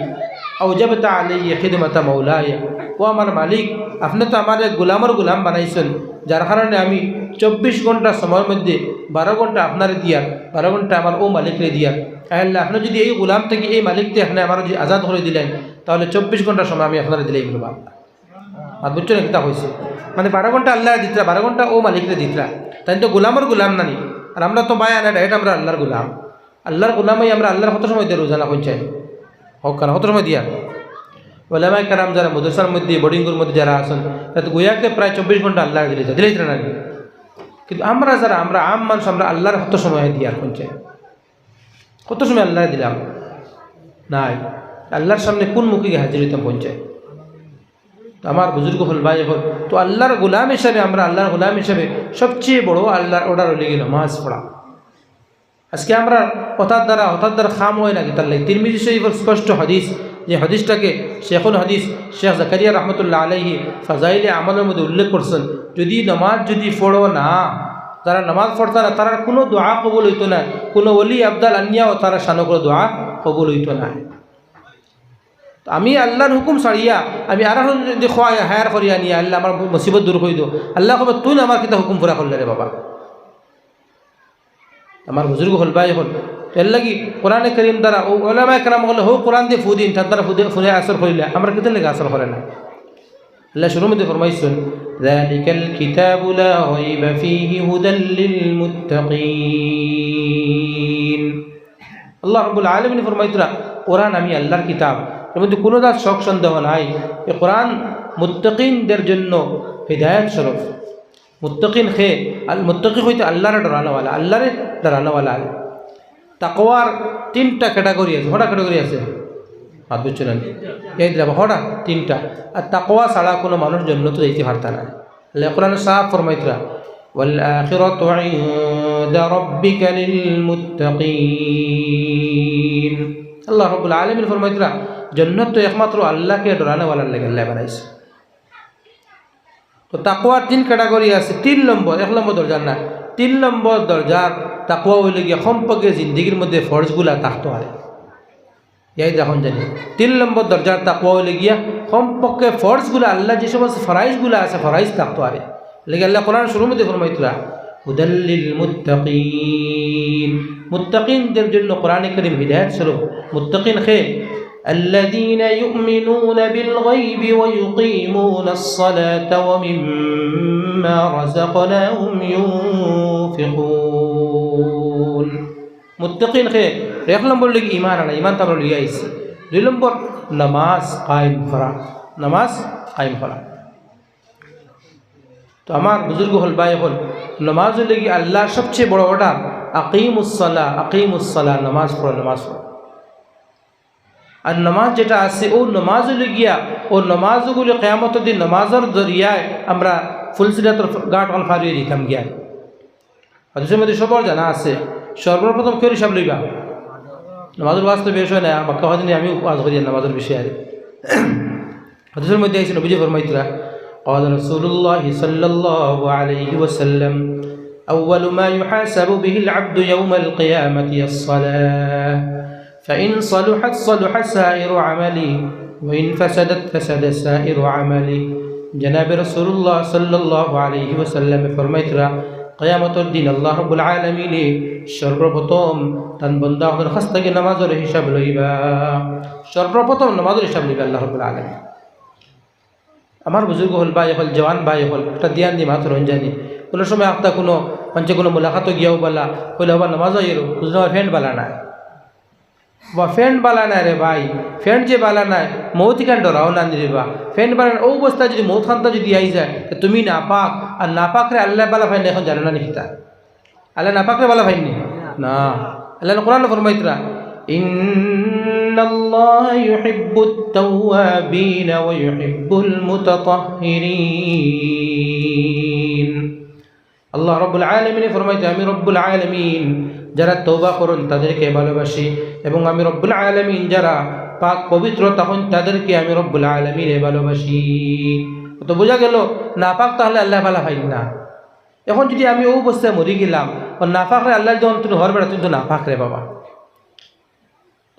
আওজাবতা আলাইয়া খিদমাতা মাওলায়া। ও আমার মালিক, আপনি তো আমার এক গোলামর গোলাম বানাইছেন, যার কারণে আমি 24 ঘন্টা সময়ের মধ্যে 12 ঘন্টা আপনারে দিয়ার, 12 ঘন্টা আমার ও মালিকরে দিয়ার। আল্লাহ, আপনি যদি এই গোলাম থেকে এই মালিককে আপনি আমার যদি আজাদ করে দিলেন, তাহলে 24 ঘন্টা সময় আমি আপনারা দিলেই বলবো। আর বুঝছো না কিতা হয়েছে? মানে 12 ঘন্টা আল্লাহ দিতরা, 12 ঘন্টা ও মালিকরে দিতরা। তাই তো গোলামর গোলাম নানি। আর আমরা তো বায়া না, ডাইরেক্ট আমরা আল্লাহর গোলাম। আল্লাহর গোলামই আমরা আল্লাহর কত সময় দিয়ে রোজানা পৌঁছাই হোক কেন, কত সময় দিয়া? ওলামায়ে কেরাম যারা মাদ্রাসার মধ্যে বোর্ডিংয়ের মধ্যে যারা আছেন, তাতে গোয়াকে প্রায় 24 ঘন্টা আল্লাহ দিলেই না। কিন্তু আমরা যারা আমরা আম মানুষ, আমরা আল্লাহর কত সময় দিয়ার পৌঁছাই, কত সময় আল্লাহ দিলাম নাই। আল্লাহর সামনে কোন মুখে গিয়ে হাজির হইতাম পৌঁছায়? আমার বুজুর্গ হল ভাই হল, তো আল্লাহর গোলাম হিসাবে আমরা আল্লাহর গোলাম হিসাবে সবচেয়ে বড় আল্লাহর অর্ডার হলে গেল নামাজ পড়া। আজকে আমরা হঠাৎ দ্বারা খাম হয় নাকি? তার লাগে তিরমিজি শরীফের স্পষ্ট হাদিস, যে হাদিসটাকে শেখুল হাদিস শেখ জাকারিয়া রহমতুল্লাহ আলাইহি ফাজাইলে আমলের মধ্যে উল্লেখ করছেন, যদি নামাজ যদি পড়ো না, যারা নামাজ পড়তো না তারা কোনো দোয়া কবুল হইতো না, কোনো ওলি আবদাল আনিয়াও তারা শানো করে দোয়া কবুল হইতো না। আমি আল্লাহর হুকুম ছাড়িয়া আমি আর যদি হায়ার করিয়া নিয়ে আল্লাহ আমার মুসিবত দূর করে দো, আল্লাহ কবে তুই আমার কিতা হুকুম পুরা করলে রে বাবা। আমার বুজুর্গ হল ভাই হল, এর লাগি কোরআনে করিম দ্বারা ও ওলামায়ে কেরাম হলে হো কোরআন দিয়ে ফুদিন, তার দ্বারা ফুদে আসর করিলে আমরা কিতা লেগে আসর করে না। আল্লাহ শুরুর মধ্যে ফরমাইছেন যালিকাল কিতাবু লা রাইবা ফীহি হুদাল লিল মুত্তাকিন। আল্লাহ রাব্বুল আলামিন ফরমাইতরা কোরআন আমি আল্লাহর কিতাব, এর মধ্যে কোনো দাস শক সন্দেহ নাই। এই কোরআন মুত্তাকিনদের জন্য হিদায়াত স্বরূপ। মুত্তাকিন খে আল মুত্তাকি হইতে আল্লাহরে ডরানোওয়ালা, আল্লাহরে ডরানোওয়ালা। তাকওয়ার 3টা ক্যাটাগরি আছে। হঠাৎ ক্যাটাগরি আছে হাত বুঝছো না এই দেবা হঠাৎ 3টা। আর তাকওয়া ছাড়া কোনো মানুষ জান্নাতে যাইতে পারতা না। আল্লাহ কোরআনে সাফ ফরমাইতরা ওয়াল আখিরাতু ইনদা রাব্বিকা লিল মুত্তাকিন। আল্লাহ রাব্বুল আলামিন ফরমাইতরা জান্নাত তো একমাত্র আল্লাহকে ডরানোওয়ালার লাগে আল্লাহ বানাইছে। তো তাকওয়ার 3 ক্যাটাগরি আছে। 3 নম্বর 1 নম্বর দরজার না, 3 নম্বর দরজার তাকওয়া হইলে গিয়ে সম্পর্কে জিন্দগির মধ্যে ফরজগুলা থাকতে পারে। এই দেখুন জানি 3 নম্বর দরজার তাকওয়া হইলে গিয়া সম্পর্কে ফরজগুলা আল্লাহ যে সমস্ত ফরাইজগুলা আছে ফরাইজ থাকতে পারে। লেগে আল্লাহ কোরআন শুরুর মধ্যে ফরমাইতরা হুদাল লিল মুত্তাকিন। মুত্তাকিনদের জন্য কোরআনে কারীম হিদায়াত স্বরূপ। মুত্তাকিন খে الذين يؤمنون بالغيب ويقيمون الصلاة ومما رزقناهم ينفقون মুত্তাকিন কে এক নম্বর লিগ ঈমান আনা ঈমান তার লিয়ে আইছে দুই নম্বর নামাজ কায়েম করা নামাজ কায়েম করা তো আমার বুজুর্গ হল ভাই হল নামাজ লাগি আল্লাহর সবচেয়ে বড় অর্ডার আকিমুস সালাহ নামাজ পড়ো নামাজ পড়ো আর নামাজ যেটা আছে ও নামাজ লাগিয়া ও নামাজগুলো কিয়ামতের দিন নামাজের জরিয়ায় আমরা ফুলসিরাতের গাট অল ফারিয়ে দিতাম গিয়া হাদিসের মধ্যে সবার জানা আছে সর্বপ্রথম কেউ হিসাব লইবা নামাজের ওয়াজ তো বেশ হয় না বাক্কা হদিন আমি ওয়াজ করি নামাজের বিষয়ে আর হাদিসের মধ্যে আছে নবীজি ফরমাইতরা قال رسول الله صلى الله عليه وسلم أول ما يحاسب به العبد يوم القيامة الصلاة فإن صلحت صلح سائر عملي وإن فسدت فسد سائر عملي جناب رسول الله صلى الله عليه وسلم فرميترا قيامة الدين الله رب العالمين সর্বপ্রথম তান বান্দাদের কাছ থেকে নামাজের হিসাব লইবা সর্বপ্রথম নামাজের হিসাব লইবা আল্লাহ রাব্বুল আলামিন আমার বুজুর্গ হল ভাই হল জওয়ান ভাই হল একটা ধ্যান দি মাত্র রঞ্জানি কোনো সময় একটা কোনো মঞ্চে কোনো মোলাকাত গিয়াও বলা হইলে আবার নামাজ আইরো বুঝলো ফ্যান্ড বালা নাই বা ফ্যান্ড বালা নাই রে ভাই ফ্যান্ড যে বালা নাই মৌতি খান ডরাও না নিবা ফ্যান্ড বালা ও অবস্থা যদি মৌত খানটা যদি আই যায় তুমি নাপাক আর নাপাকরে আল্লাহ বালা ফাইন এখন জানো না নিখিতা আল্লাহ নাপাকরে বালা ফাইননি না আল্লাহ কোরআন ফরমাইতরা ইন্নাল্লাহা ইউহিব্বুত তাওয়াবিন ওয়া ইউহিব্বুল মুতাতাহহিরিন আল্লাহ রাব্বুল আলামিন ফরমাইতে আমি রব্বুল আলামিন যারা তওবা করেন তাদেরকে ভালোবাসি এবং আমি রব্বুল আলামিন যারা পাক পবিত্র তখন তাদেরকে আমি রব্বুল আলামিন ভালোবাসি তো বোঝা গেল নাপাক তাহলে আল্লাহ ভালো হয় না এখন যদি আমি ও অবস্থায় মরি গেলাম ও নাপাক রে আল্লাহ যখন তুমি হর বেড়া তুমি তো নাপাক রে বাবা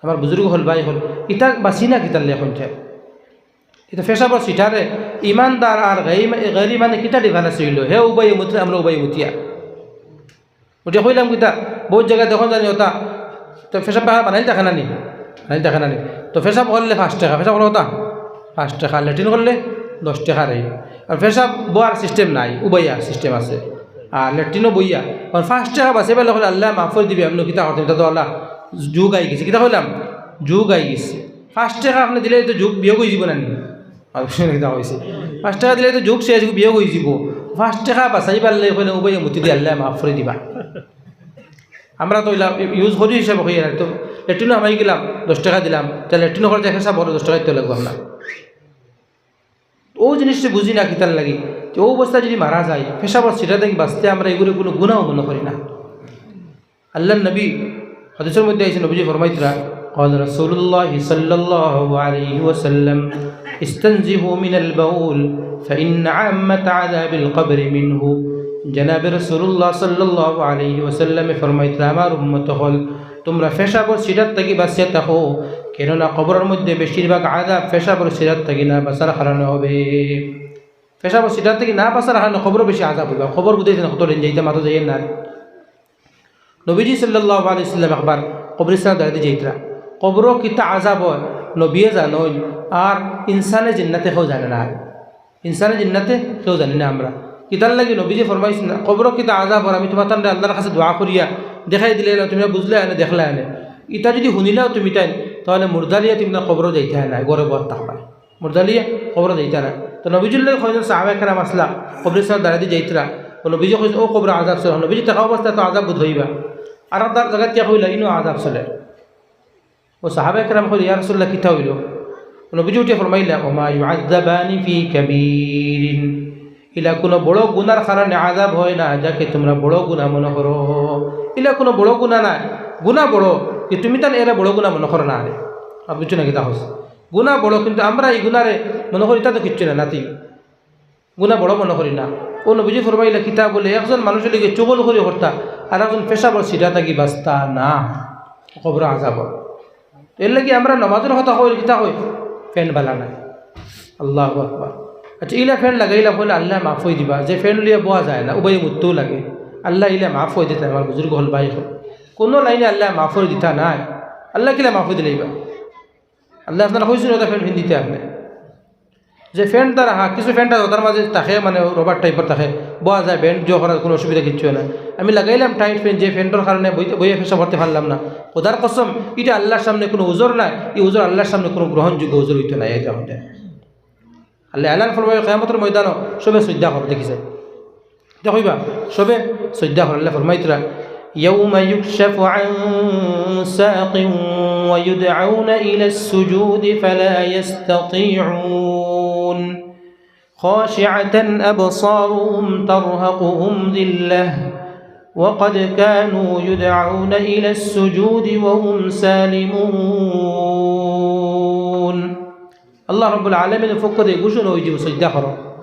আমার বুজুর্গ হল ভাই হল ইটা বাসি না কিতালে এখন এটা ফেসাবর সিটারে ইমানদার আর গাইরি মানে কিতা ডিফারেন্স হইল হে উবাই মুতি আমরা উবাই মুতিয়া ওটা কইলাম কিতা বহুত জায়গায় দেখুন জানি ওটা তো ফেসাব বানাইল দেখা নানি তো ফেসাব করলে 5 টাকা ফেসাব করলে ওটা 5 টাকা লেট্রিন করলে 10 টাকা রে আর ফেসাব বোয়ার সিস্টেম নাই উবাইয়া সিস্টেম আছে আর লেট্রিনও বইয়া আর 5 টাকা বাসে বেলা হলে আল্লাহ মাফ করে দিবে আমি কিতা করতে তো আল্লাহ যুগ আই গেছে কিতা কইলাম যুগ আই গেছে 5 টাকা আপনি দিলে তো যুগ বিয়োগ হয়ে যাব না কিতা হয়েছে 5 টাকা দিলে তো যুগ শেষ বিয়োগ হয়ে যাব 5 টাকা বাঁচাই পারলে হলে উবাই মুতি দিয়ে আল্লাহ মাফ করে দিবা আমরা তো ইউজ করি হিসাবে হয়ে আর তো লেট্রিনও আমি গেলাম 10 টাকা দিলাম তাহলে লেট্রিনও করতে একটা বড় 10 টাকা দিতে লাগবো না ও জিনিসটা বুঝি না কিতার লাগি যে ও অবস্থা যদি মারা যায় পেশাবর সেটা দেখি বাঁচতে আমরা এগুলো কোনো গুনাহ মনে করি না আল্লাহ নবী হাদিসের মধ্যে আইছে নবীজি ফরমাইতরা قال رسول الله صلى الله عليه وسلم استنزهوا من البول فإن عامة عذاب القبر منه جناب رسول الله صلى الله عليه وسلم ফরমাইতরা আমার উম্মত হল তোমরা পেশাবর সিরাত থেকে বাঁচিয়ে থাকো কেননা কবরের মধ্যে বেশিরভাগ আযাব পেশাবর সিরাত থেকে না বাঁচার কারণে হবে পেশাবর সিরাত থেকে না বাঁচার কারণে কবর বেশি আযাব হবে খবর বুঝাইছেন কত দিন যাইতে মাথা যাই না নবীজি সাল্লাল্লাহু আলাইহি ওয়াসাল্লাম একবার কবরস্থানে দাঁড়াতে যাইতরা কবর কিতা আযাব নবীয়ে জানেন আর ইনসানে জান্নাতে কেউ জানে না ইনসানে জান্নাতে কেউ জানি না আমরা কিতার লাগি নবীজি ফরমাইছেন কবর কিতা আযাব আর আমি তোমার তান্ডে আল্লাহর কাছে দোয়া করিয়া দেখাই দিলে তুমি বুঝলে আনে দেখলা আনে ইটা যদি শুনিলাও তুমি তাই তাহলে মুরদালিয়া তুমি না কবর যাইতে না গরে বর থাকবা মুরদালিয়া কবর যাইতে না তো নবীজুল্লাহ কয়জন সাহাবা কেরাম আসলা কবরস্থানে দাঁড়াতে যাইতরা ও নবীজি কইছে ও কবর আযাব চলে নবীজি থাকা অবস্থা তো আযাব বুঝ হইবা আর তার জায়গা কে কইলা ইনো আযাব চলে ও সাহাবা কেরাম কইল ইয়া রাসূলুল্লাহ কিতা হইল নবীজি উঠে ফরমাইলা ওমা ইউআযাবানি ফি কাবীরিন ইলা কোনো বড় গুনার কারণে আযাব হয় না যাকে তোমরা বড় গুনাহ মনে করো ইলা কোনো বড় গুনাহ না গুনাহ বড় কি তুমি তান এরা বড় গুনাহ মনে করো না আরে আর কিছু না কিতা হইছে গুনাহ বড় কিন্তু আমরা এই গুনারে মনে করি তা তো কিচ্ছু না নাতি গুনাহ বড় মনে করি না ও নবীজি ফরমাইলা কিতা বলে একজন মানুষের লিগে চুগল করে হরতা আর একজন পেশাবর সিটা থাকি বাস্তা না কবর আযাব এর লাগি আমরা নামাজের কথা হইল কিতা হই ফ্যান বালা নাই আল্লাহু আকবার আচ্ছা ইলা ফ্যান লাগাইলা বলে আল্লাহ মাফ হয়ে দিবা যে ফ্যান লিয়ে বোয়া যায় না উবাই মুত্তও লাগে আল্লাহ ইলা মাফ হয়ে দিতে আমার বুজুর্গ হল ভাই কোনো লাইনে আল্লাহ মাফ হয়ে দিতা নাই আল্লাহ কিলা মাফ হয়ে দিলাইবা আল্লাহ আপনারা কইছেন ওটা ফ্যান হিন্দিতে আপনি যে ফ্যান তার কিছু ফ্যানটা ওটার মাঝে থাকে মানে রবার টাইপের থাকে বোয়া যায় ব্যান্ড জো করার কোনো অসুবিধা কিচ্ছু না আমি লাগাইলাম টাইট ফ্যান যে ফ্যানটার কারণে বইয়ে ফেসা ভরতে পারলাম না ওদার কসম এটা আল্লাহর সামনে কোনো উজর নাই এই উজর আল্লাহর সামনে কোনো গ্রহণযোগ্য উজর হইতে নাই এটা আমাদের আল্লাহ এলান ফরমায় কিয়ামতের ময়দানও সবে শ্রদ্ধা কর দেখিছে দেখইবা সবে শ্রদ্ধা কর আল্লাহ ফরমাইতরা يوم يكشف عن ساق ويدعون إلى السجود فلا يستطيعون خاشعة أبصارهم ترهقهم ذلة وقد كانوا يدعون إلى السجود وهم سالمون الله رب العالمين فقد يقولون ويجيب سجدة خرا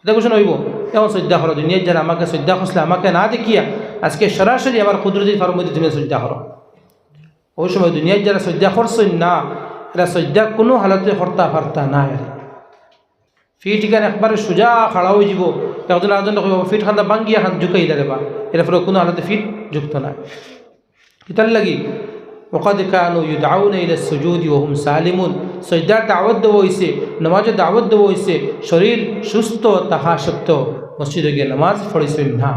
দেখুন হইব এমন শ্রদ্ধা করো দুনিয়ার যারা আমাকে শ্রদ্ধা করলে আমাকে না দেখিয়া আজকে সরাসরি আমার কুদরতি ফার্মতি তুমি শ্রদ্ধা করো ওই সময় দুনিয়ার যারা শ্রদ্ধা করছেন না এরা শ্রদ্ধা কোনো হালতে হর্তা ফার্তা না ফিট এখানে একবারে সোজা খাড়া হয়ে যাব একজন আরেকজন ফিট খান্দা বাঙ্গিয়া খান ঝুঁকাই দেবা এর ফলে কোনো হালতে ফিট যুক্ত না কিতার লাগি وقد كانوا يدعون إلى السجود وهم سالمون سجدار دعوت দেওয়া হইছে নামাজের দাওয়াত দেওয়া হইছে শরীর সুস্থ তাহা সত্ত্বেও মসজিদে গিয়ে নামাজ পড়িছেন না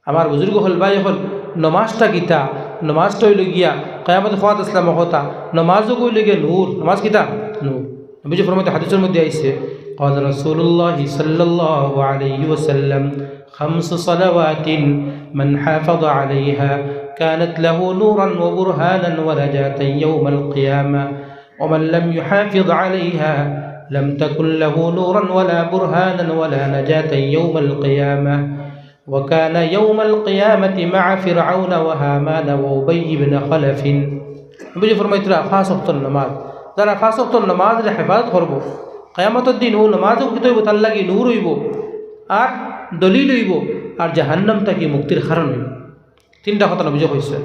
আমার বুজুর্গ হল ভাই হল নামাজটা কিতা নামাজটা হইল গিয়া কিয়ামত ফাত ইসলাম কথা নামাজও কইল গিয়া নূর নামাজ কিতা নূর নবী ফরমাতে হাদিসের মধ্যে আইছে قال رسول الله صلى الله عليه وسلم 5 صلوات من حافظ عليها كانت له نورا وبرهانا ونجاة يوم القيامة ومن لم يحافظ عليها لم تكن له نورا ولا برهانا ولا نجاة يوم القيامة وكان يوم القيامة مع فرعون وهامان وأبي بن خلف بيجي فرميت له خاص وقت النماز যারা 5 ওয়াক্ত নামাজের হেফাজত করব কিয়ামতের দিন ও নামাজও কিতে হইব তার লাগি নূর হইব আর দলিল হইব আর জাহান্নাম থেকে মুক্তির কারণ হইব তিনটা কথা নবী কইছে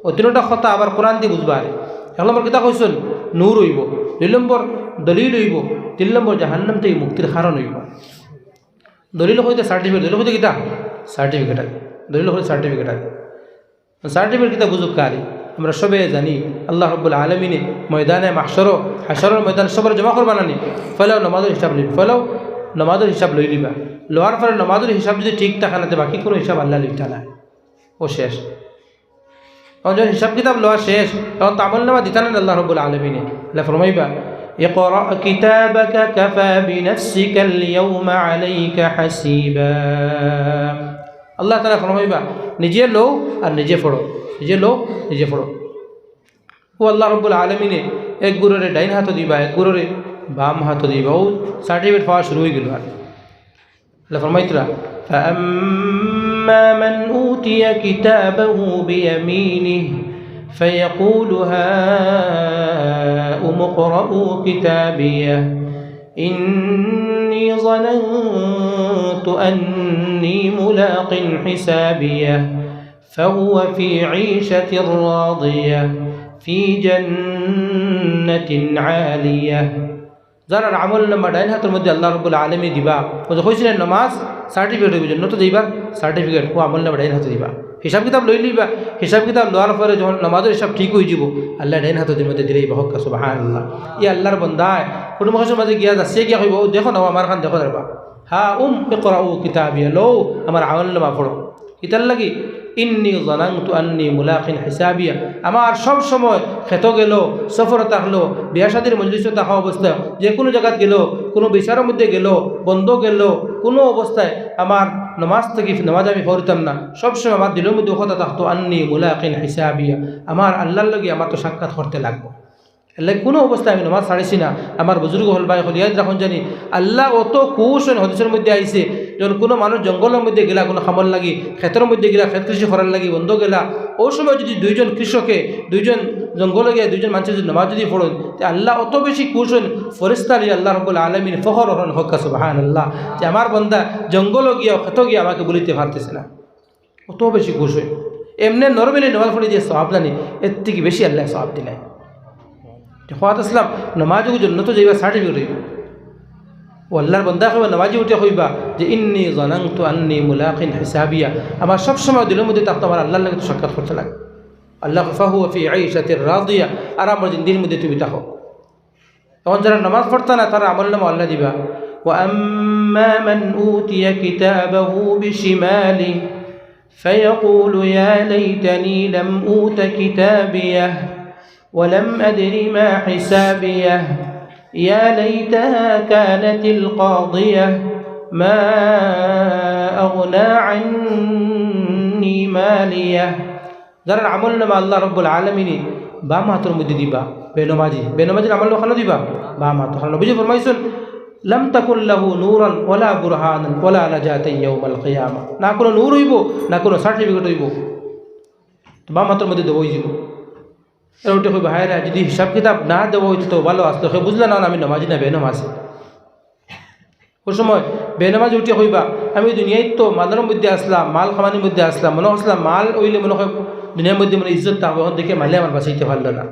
ও তিনটা কথা আবার কোরআন দিয়ে বুঝবা আরে এক নম্বর কিতা কইছেন নূর হইব দুই নম্বর দলিল হইব তিন নম্বর জাহান্নাম থেকে মুক্তির কারণ হইব দলিল হইতে সার্টিফিকেট দলিল হইতে কিতা সার্টিফিকেট আছে দলিল হইতে সার্টিফিকেট আছে সার্টিফিকেট কিতা বুঝুক কারি আমরা সবে জানি আল্লাহ রব্বুল আলমিনে ময়দানে মাহশরও হাশরের ময়দানে সবার জমা করবা নানি ফলেও নামাজের হিসাব লইবা ফলেও নামাজের হিসাব লই লিবা লোয়ার ফলে নামাজের হিসাব যদি ঠিক থাকে না বাকি কোনো হিসাব আল্লাহ লইতা না ও শেষ তখন যখন হিসাব কিতাব লওয়া শেষ তখন তো আমল নামা দিতা না আল্লাহ রব্বুল আলমিনে আল্লাহ ফরমাইবা اقرأ كتابك كفى بنفسك اليوم عليك حسيبا আল্লাহ তাআলা ফরমাইবা নিজে লও আর নিজে পড়ো নিজে লো নিজে পড়ো ও আল্লাহ রব্বুল আলমিনে এক গুরুরে ডাইন হাতও দিবা এক গুরুরে বাম হাতও দিবা ও সার্টিফিকেট পাওয়া শুরু হয়ে গেল আর আল্লাহ ফরমাইতরা فأما من أوتي كتابه بيمينه فيقول هاؤم اقرءوا كتابيه إني ظننت أني ملاق حسابيه فهو في عيشة راضية في جنة عالية যারা আমল নামা ডাইন হাতের মধ্যে আল্লাহ রব্বুল আলামিন দিবা ও যে কইছিলেন নামাজ সার্টিফিকেট হইবে জন্য তো দিবা সার্টিফিকেট ও আমল নামা ডাইন হাতে দিবা হিসাব কিতাব লই লিবা হিসাব কিতাব লওয়ার পরে যখন নামাজের হিসাব ঠিক হয়ে যাব আল্লাহ ডাইন হাতের মধ্যে দিলেই বাহক সুবহানাল্লাহ ই আল্লাহর বান্দায় কোনো মানুষের মাঝে গিয়া যাচ্ছে গিয়া কইব ও দেখো না আমার খান দেখো দাঁড়বা হ্যাঁ ইকরাউ কিতাবিয়া লো আমার আমল নামা পড়ো কিতার লাগি ইন্নি জানান্তু আন্নি মুলাকিন হিসাবিয়া আমার সব সময় খেত গেল সফর থাকলো বিয়া শাদির মজলিসে থাকা অবস্থা যে কোনো জায়গাত গেল কোনো বিচারের মধ্যে গেল বন্ধ গেল কোনো অবস্থায় আমার নামাজ থেকে নামাজ আমি পড়তাম না সবসময় আমার দিলের মধ্যে কথা থাকতো আন্নি মুলাকিন হিসাবিয়া আমার আল্লাহর লগে আমার তো সাক্ষাৎ করতে লাগবো আল্লাহ কোনো অবস্থায় আমি নামাজ ছাড়িছি না আমার বুজুর্গ হল ভাই হল ইয়াদ রাখুন জানি আল্লাহ অত কৌশল হদিসের মধ্যে আইছে যখন কোনো মানুষ জঙ্গলের মধ্যে গেলা কোনো খামর লাগি ক্ষেতের মধ্যে গেলা ক্ষেত কৃষি করার লাগি বন্ধ গেলা ওই সময় যদি দুইজন কৃষকে দুইজন জঙ্গলে গিয়ে দুইজন মানুষের যদি নামাজ যদি পড়েন যে আল্লাহ অত বেশি কৌশল ফরিস্তারি আল্লাহ রব্বুল আলামিন ফখর হরণ হক সুবহানাল্লাহ যে আমার বান্দা জঙ্গলে গিয়ে ক্ষেত গিয়ে আমাকে বলিতে পারতেছে না অত বেশি কৌশল এমনি নরমালি নামাজ পড়ে দিয়ে সওয়াব জানি এর থেকে বেশি আল্লাহ সওয়াব দিলেন খাত আসলাম নামাজের জন্য তো যাইবা সার্টিফিকেট হইব ও আল্লাহর বন্দা হইবা নামাজি উঠে হইবা যে ইন্নি জানান্তু আন্নি মুলাকিন হিসাবিয়া আমার সবসময় দিলের মধ্যে থাকতো আমার আল্লাহর লাগে তো সাক্ষাৎ করতে লাগে আল্লাহ ফাহুয়া ফি আইশাতির রাদিয়া, আরাম জিন্দির মধ্যে তুমি থাকো। তখন যারা নামাজ পড়তা না তারা আমল নামা আল্লাহ দিবা। ওয়া আম্মা মান উতিয়া কিতাবাহু বিশিমালি فيقول يا ليتني لم أوت كتابيه ولم أدر ما حسابيه يا ليتها كانت القاضية ما أغنى عني ماليه। যারা আমল নামা আল্লাহ রব্বুল আলামিন বাম হাতের মধ্যে দিবা, বেনমাজির আমল ওখানে দিবা বাম হাত। নবীজি ফরমাইছেন লাম তাকুন লাহু নূরান ওয়ালা বুরহানান ওয়ালা নাজাতান ইয়াউমাল কিয়ামা, না কোনো নূর হইব না কোনো সার্টিফিকেট হইব, বাম হাতের মধ্যে দেবো হইব। এর ওটা কইবা হায় রে যদি হিসাব কিতাব না দেবো হইতো তো ভালো আসতো, সে বুঝলে না আমি নমাজি না বেনমাজি। ওই সময় বেনমাজি উঠে কইবা আমি দুনিয়ায় তো মালের মধ্যে আসলাম, মাল খামানির মধ্যে আসলাম, মনে করছিলাম মাল ওইলে মনে হয় দুনিয়ার মধ্যে মানে ইজ্জত থাকবে, এখন দেখে মালে আমার বাঁচাইতে পারল না।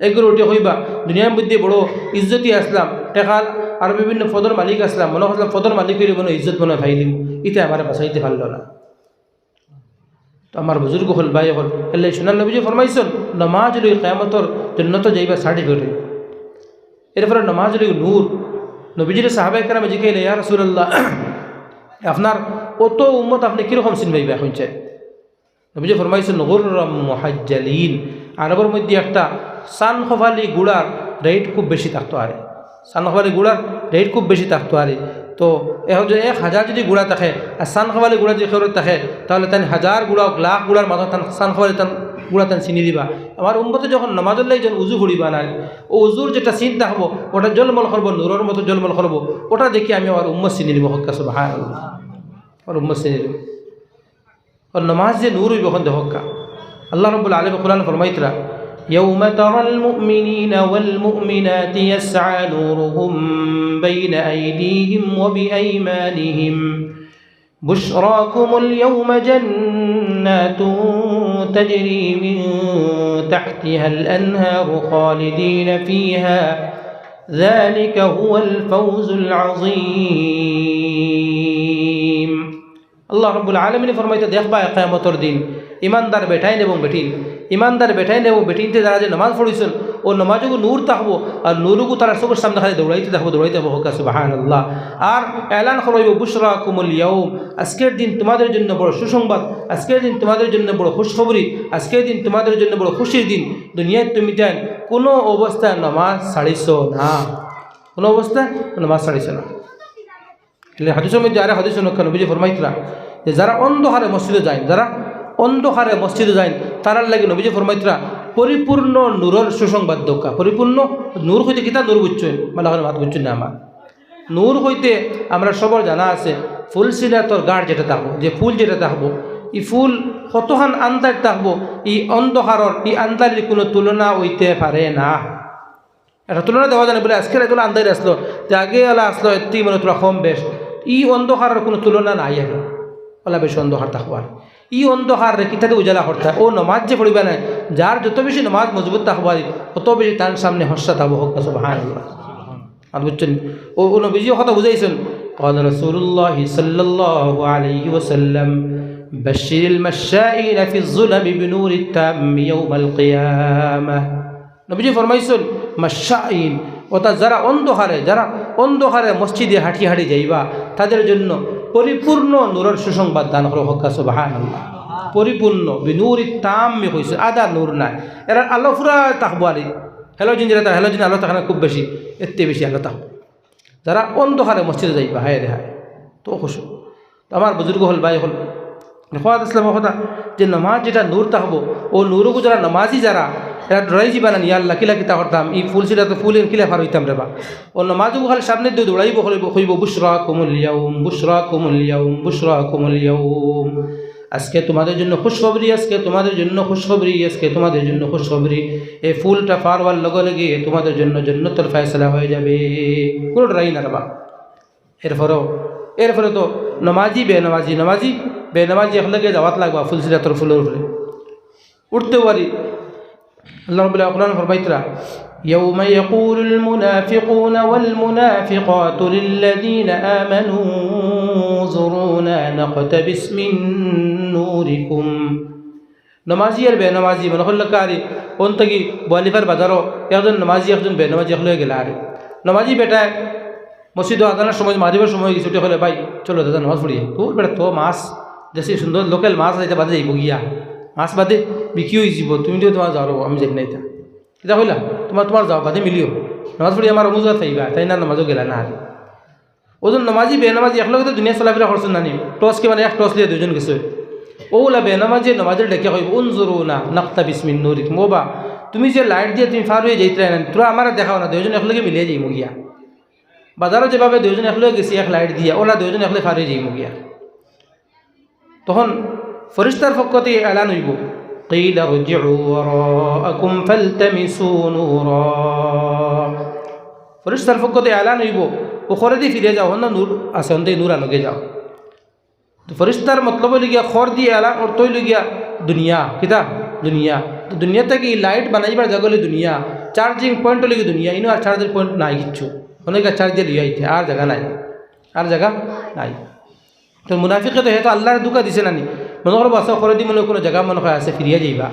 এগুলো উঠে কইবা দুনিয়ার মধ্যে বড় ইজ্জতই আসলাম, টেকার আর বিভিন্ন পদর মালিক আসলাম, মনে করছিলাম পদর মালিক হইলে মনে ইজ্জত মনে ফাইলিম, ইতে আমার বাঁচাইতে পারল না। তো আমার বুজুর্গ হল ভাই হল এলে সোনার নবীজি ফরমাইছেন নমাজ লই কিয়ামতর জন্য তো যাইবা সার্টিফিকেট। এরপরে নমাজ লই নূর। নবীজির সাহাবায়ে কেরাম জিজ্ঞাসা ইয়া রাসূলুল্লাহ আপনার অত উম্মত আপনি কীরকম চিনবাইবা এখন চাই? নবীজি ফরমাইছেন গুররাম মুহাজ্জালিন, আরবের মধ্যে একটা সানখফালি গুড়ার রেট খুব বেশি থাকতো আরে, সানখফালি গুড়ার রেট খুব বেশি থাকতো আরে। তো এখন যদি 1000 যদি গুড়া থাকে আর সানখফালি গুড়া যদি খেয়ে থাকে তাহলে তান 1000 গুড়া লাখ গুড়ার মাথা তান সানখফালি তান গুড়া তান চিনি দিবা। আমার উম্মতে যখন নামাজুল্লাহ যখন উজু করিবা না, ও উজুর যেটা চিন থাকবো ওটা জলমল করবো, নূরের মতো জলমল করবো, ওটা দেখি আমি আমার উম্মত চিনি দিব। হক্কা সুবহানাল্লাহ, আমার উম্মত চিনি দিব। আর নামাজ যে নূর হইব এখন হক্কা। আল্লাহ রাব্বুল আলামিন কুরআন ফরমাইতরা ইয়াউমা তারাল মুমিনিনা ওয়াল মুমিনাতি ইয়াসআ নূরুহুম বাইনা আইদিহিম ওয়া বিআইমানিহিম বুশরাকুমুল ইয়াউমা জান্নাতুন তাজরি মিন তাহতিহাল আনহারু খালিদিনা ফিহা যালিকা হুয়াল ফাওজুল আযীম। আল্লাহ রাব্বুল আলামিন ফরমাইতে দেখবা কিয়ামতের দিন ইমানদার বেটাইন এবং বেটিন, ইমানদার বেটাইন এবং বেটিনতে যারা যে নামাজ পড়িছেন ও নামাজগু নূর থাকবো আর নূরগু তারা চোখের সামনে খালি দৌড়াইতে থাকবো হক সুবহানাল্লাহ। আর এলান করইব বুশরাকুমুল ইয়াউম, আজকের দিন তোমাদের জন্য বড় সুসংবাদ, আজকের দিন তোমাদের জন্য বড় খুশখবরি, আজকের দিন তোমাদের জন্য বড় খুশির দিন। দুনিয়ায় তুমি দেন কোনো অবস্থায় নামাজ ছাড়িছ না, কোনো অবস্থায় নামাজ ছাড়িছ না। হাদিসের মধ্যে আরে হাদিস নবীজি ফরমাইতরা যে যারা অন্ধকারে মসজিদে যায়, যারা অন্ধকারে মসজিদে যায় তারার লাগে নবীজি ফরমাইতরা পরিপূর্ণ নূরের সুসংবাদ দোকা। পরিপূর্ণ নূর হইতে কিতা নূর বুঝছেন মানে মাত বুঝছেন না আমার নূর হইতে আমরা সবার জানা আছে ফুল সিরাতর গাঢ় যেটা থাকবো, যে ফুল যেটা থাকবো ই ফুল কতখান আন্দার থাকবো, ই অন্ধকারর ই আন্দারের কোনো তুলনা হইতে পারে না। একটা তুলনা দেওয়া জানে বলে আজকের এগুলো আন্দারে আসলো যে আগে এলা আসলো এটি মানে তোরা কম বেশ, ই অন্ধকারের কোনো তুলনা নাই, এখন ওলা বেশি অন্ধকার থাকবো। আর ই অন্ধকার রেখি থাকে উজালা করতে ও নমাজ যে পড়িবে না, যার যত বেশি নমাজ মজবুত থাকবো আর তত বেশি তার সামনে হস্যা থাকবো। হোক সুবহানাল্লাহ। আর বুঝছেন ও নবীজি কথা বুঝাইছেন قال رسول الله صلى الله عليه وسلم بشر المشائين في الظلم بنور التام يوم القيامة। নবীজি ফরমাইছেন মাশাইন অর্থাৎ যারা অন্ধকারে মসজিদে হাঁটি হাঁটি যাইবা তাদের জন্য পরিপূর্ণ নূরের সুসংবাদ দান করো। হক সুবহানাল্লাহ। পরিপূর্ণ বিনুরি তাম্মি হয়েছে, আদা নূর নাই, এরা আলো ফুরা থাকবো। আর হ্যালোজিন যেটা তার হ্যালোজিন আলো থাকে না খুব বেশি, এতে বেশি আলো থাকবো। যারা অন্ধকারে মসজিদে যাইবা হায় রে হায় তো খুশি। তো আমার বুজুর্গ হল ভাই হল নফাত ইসলাম কথা যে নামাজ যেটা নূর থাকবো ও নূরগু যারা নামাজি যারা এরা ডরাই যাবা না ইয়াল্লা কিলা কিতা করতাম ই ফুল ছিল তো ফুল কিলা ফার হইতাম রে বা ও নামাজগু খালি সামনে দিয়ে দৌড়াইব হইব বুশরাকুমুল ইয়াউম বুশরাকুমুল ইয়াউম বুশরাকুমুল ইয়াউম। আজকে তোমাদের জন্য খুশখবরি, আজকে তোমাদের জন্য খুশখবরি, আজকে তোমাদের জন্য খুশখবরি। এই ফুলটা ফারওয়ার লগে লগে তোমাদের জন্য জান্নাতের ফয়সালা হয়ে যাবে, কোনো ডরাই না রে বা। এরপরে তো নামাজি বেনামাজি একলগে যাওয়াত লাগবা ফুল সিরাতর ফুলের উপরে উঠতে পারি। আল্লাহ রাব্বুল আলামিন ফরমাইতরা يوم يقول المنافقون والمنافقات للذين آمنوا انظرونا نقتبس من نوركم নমাজি আর বেনমাজি মনে করল কারি কোন থেকে বোয়ালিফার বাজারও একজন নমাজি একজন বেনমাজি একলে গেলা আরে নমাজি বেটায় মসজিদ আদানের সময় মারিবার সময় ছুটি হলে ভাই চলো দাদা নামাজ পড়িয়ে তোর বেটা তো মাছ দেশি সুন্দর লোকাল মাছ আছে বাদে যাইব গিয়া মাছ বাদে বিক্রি হয়ে যাব তুমি তো তোমার যাও আমি জানি না এটা হইলা তোমার যাও বাদে মিলিও নামাজ পড়ি আমার অমুজা থাইবা তাই না নামাজও গেলা না আরে ওজন নমাজি বেনমাজি একলগে তো দুনিয়া চলাফেরা করছেন নানি টসকে মানে এক টস দিয়ে দুজন গেছে ওলা বেনমাজি নমাজের ডেকে হইব উনজুরু না নাক্তা বিসমিন নুরিক মোবা তুমি যে লাইট দিয়ে তুমি ফার হয়ে যাইতে না তোরা আমার দেখাও না দুজন একলগে মিলিয়ে যাই মুগিয়া বাজারও যেভাবে দুজন একলগে গেছি এক লাইট দিয়া ওলা দুজন একলে ফার হয়ে যাই মুগিয়া তখন ফরিস্তার পক্ষ থেকে এলান হইব قيل ارجعوا وراءكم فالتمسوا نورا ফরিস্তার পক্ষ থেকে এলান হইব ওখরে দিয়ে ফিরে যাও না নূর আছে অন্তে নূর আনগে যাও তো ফরিস্তার মতলব লিগিয়া খর দিয়ে এলান অর্থ লিগিয়া দুনিয়া কিতা দুনিয়া তো দুনিয়া থেকে লাইট বানাইবার জায়গা দুনিয়া চার্জিং পয়েন্ট লিগে দুনিয়া ইনো আর চার্জের পয়েন্ট নাই কিচ্ছু অনেক চার্জ দিয়ে লিয়ে আইতে আর জায়গা নাই আর জায়গা নাই তো মুনাফিকে তো হয়তো আল্লাহর দুকা দিছে নানি মনে করো বাসা করে দি মনে কোনো জায়গা মনে হয় আছে ফিরিয়া যাইবা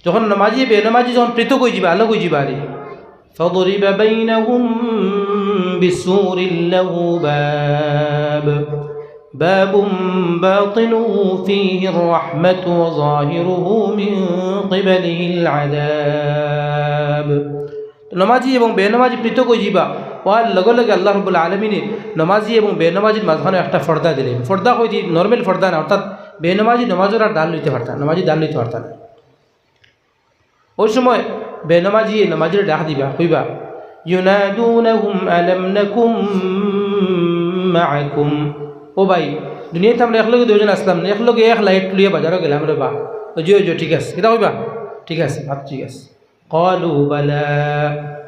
যখন নমাজি বেনমাজি যখন পৃথক হয়ে যাবা আলোক হয়ে যাবা আরে فضرب بينهم بسور له باب باطنه فيه الرحمة وظاهره من قبله العذاب নমাজি এবং বেনমাজি পৃথক হয়ে যাবা ওয়ার লগে লগে আল্লাহ রাব্বুল আলামিন নমাজি এবং বেনমাজির মাঝখানে একটা পর্দা দিলেন পর্দা হইতে নরমাল পর্দা না অর্থাৎ বেনমাজি নমাজের আর ডাল লইতে পারতা নমাজি ডাল লইতে পারতা না ওই সময় বেনমাজি নমাজির ডাক দিবা কইবা ইউনাদুনহুম আলাম নাকুম মাআকুম ও ভাই দুনিয়াতে আমরা একলগে দুজন আসলাম না একলগে এক লাইট লিয়ে বাজারে গেলাম রে বা জিও ঠিক আছে এটা কইবা ঠিক আছে ভাত ঠিক আছে ক্বালু বালা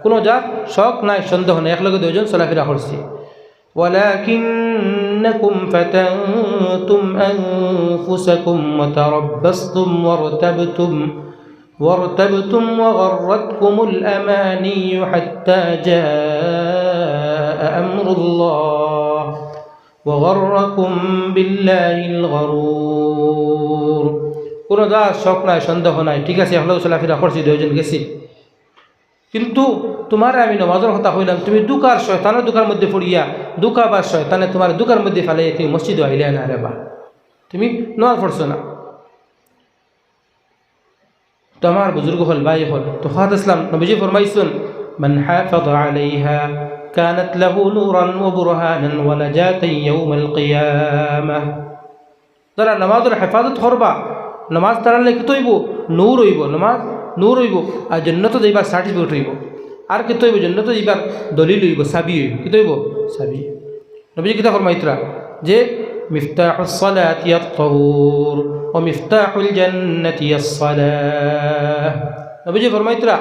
কোনো জাত শক নাই সন্দেহ নাই একলগে দুজন চলাফেরা করছি ولكنكم فتنتم أنفسكم وتربصتم وارتبتم وغرتكم الأماني حتى جاء أمر الله وغركم بالله الغرور কোনো দা শক নাই সন্দেহ নাই ঠিক আছে একলগে চলাফেরা করছি দুজন গেছি কিন্তু তোমার আমি নমাজের কথা কইলাম তুমি দুকার শয়তানের দুকার মধ্যে পড়িয়া দুকা বা শয়তানে তোমার দুকার মধ্যে ফেলাইয়া তুমি মসজিদে আইলে না রে বা তুমি নমাজ পড়ছো না তো আমার বুজুর্গ হল ভাই হল তো খাত ইসলাম নবীজি ফরমাইছেন মান হাফাযা আলাইহা কানাত লাহু নূরান ওয়া বুরহানান ওয়া নাজাতান ইয়াউমাল কিয়ামাহ যারা নামাজের হেফাজত করবা নামাজ তারা লেখি তৈব নূর হইব নামাজ নূর হইব আর জন্নত যাইবার সার্টিফিকেট হইব আর কি তৈব জন্নত যাইবার দলিল হইব সাবি হইব কি তৈব সাবি নবীজি কিতা ফরমাইতরা যে মিফতাহুস সালাতি আত-তাহুর ওয়া মিফতাহুল জান্নাতি আস-সালাহ নবীজি ফরমাইতরা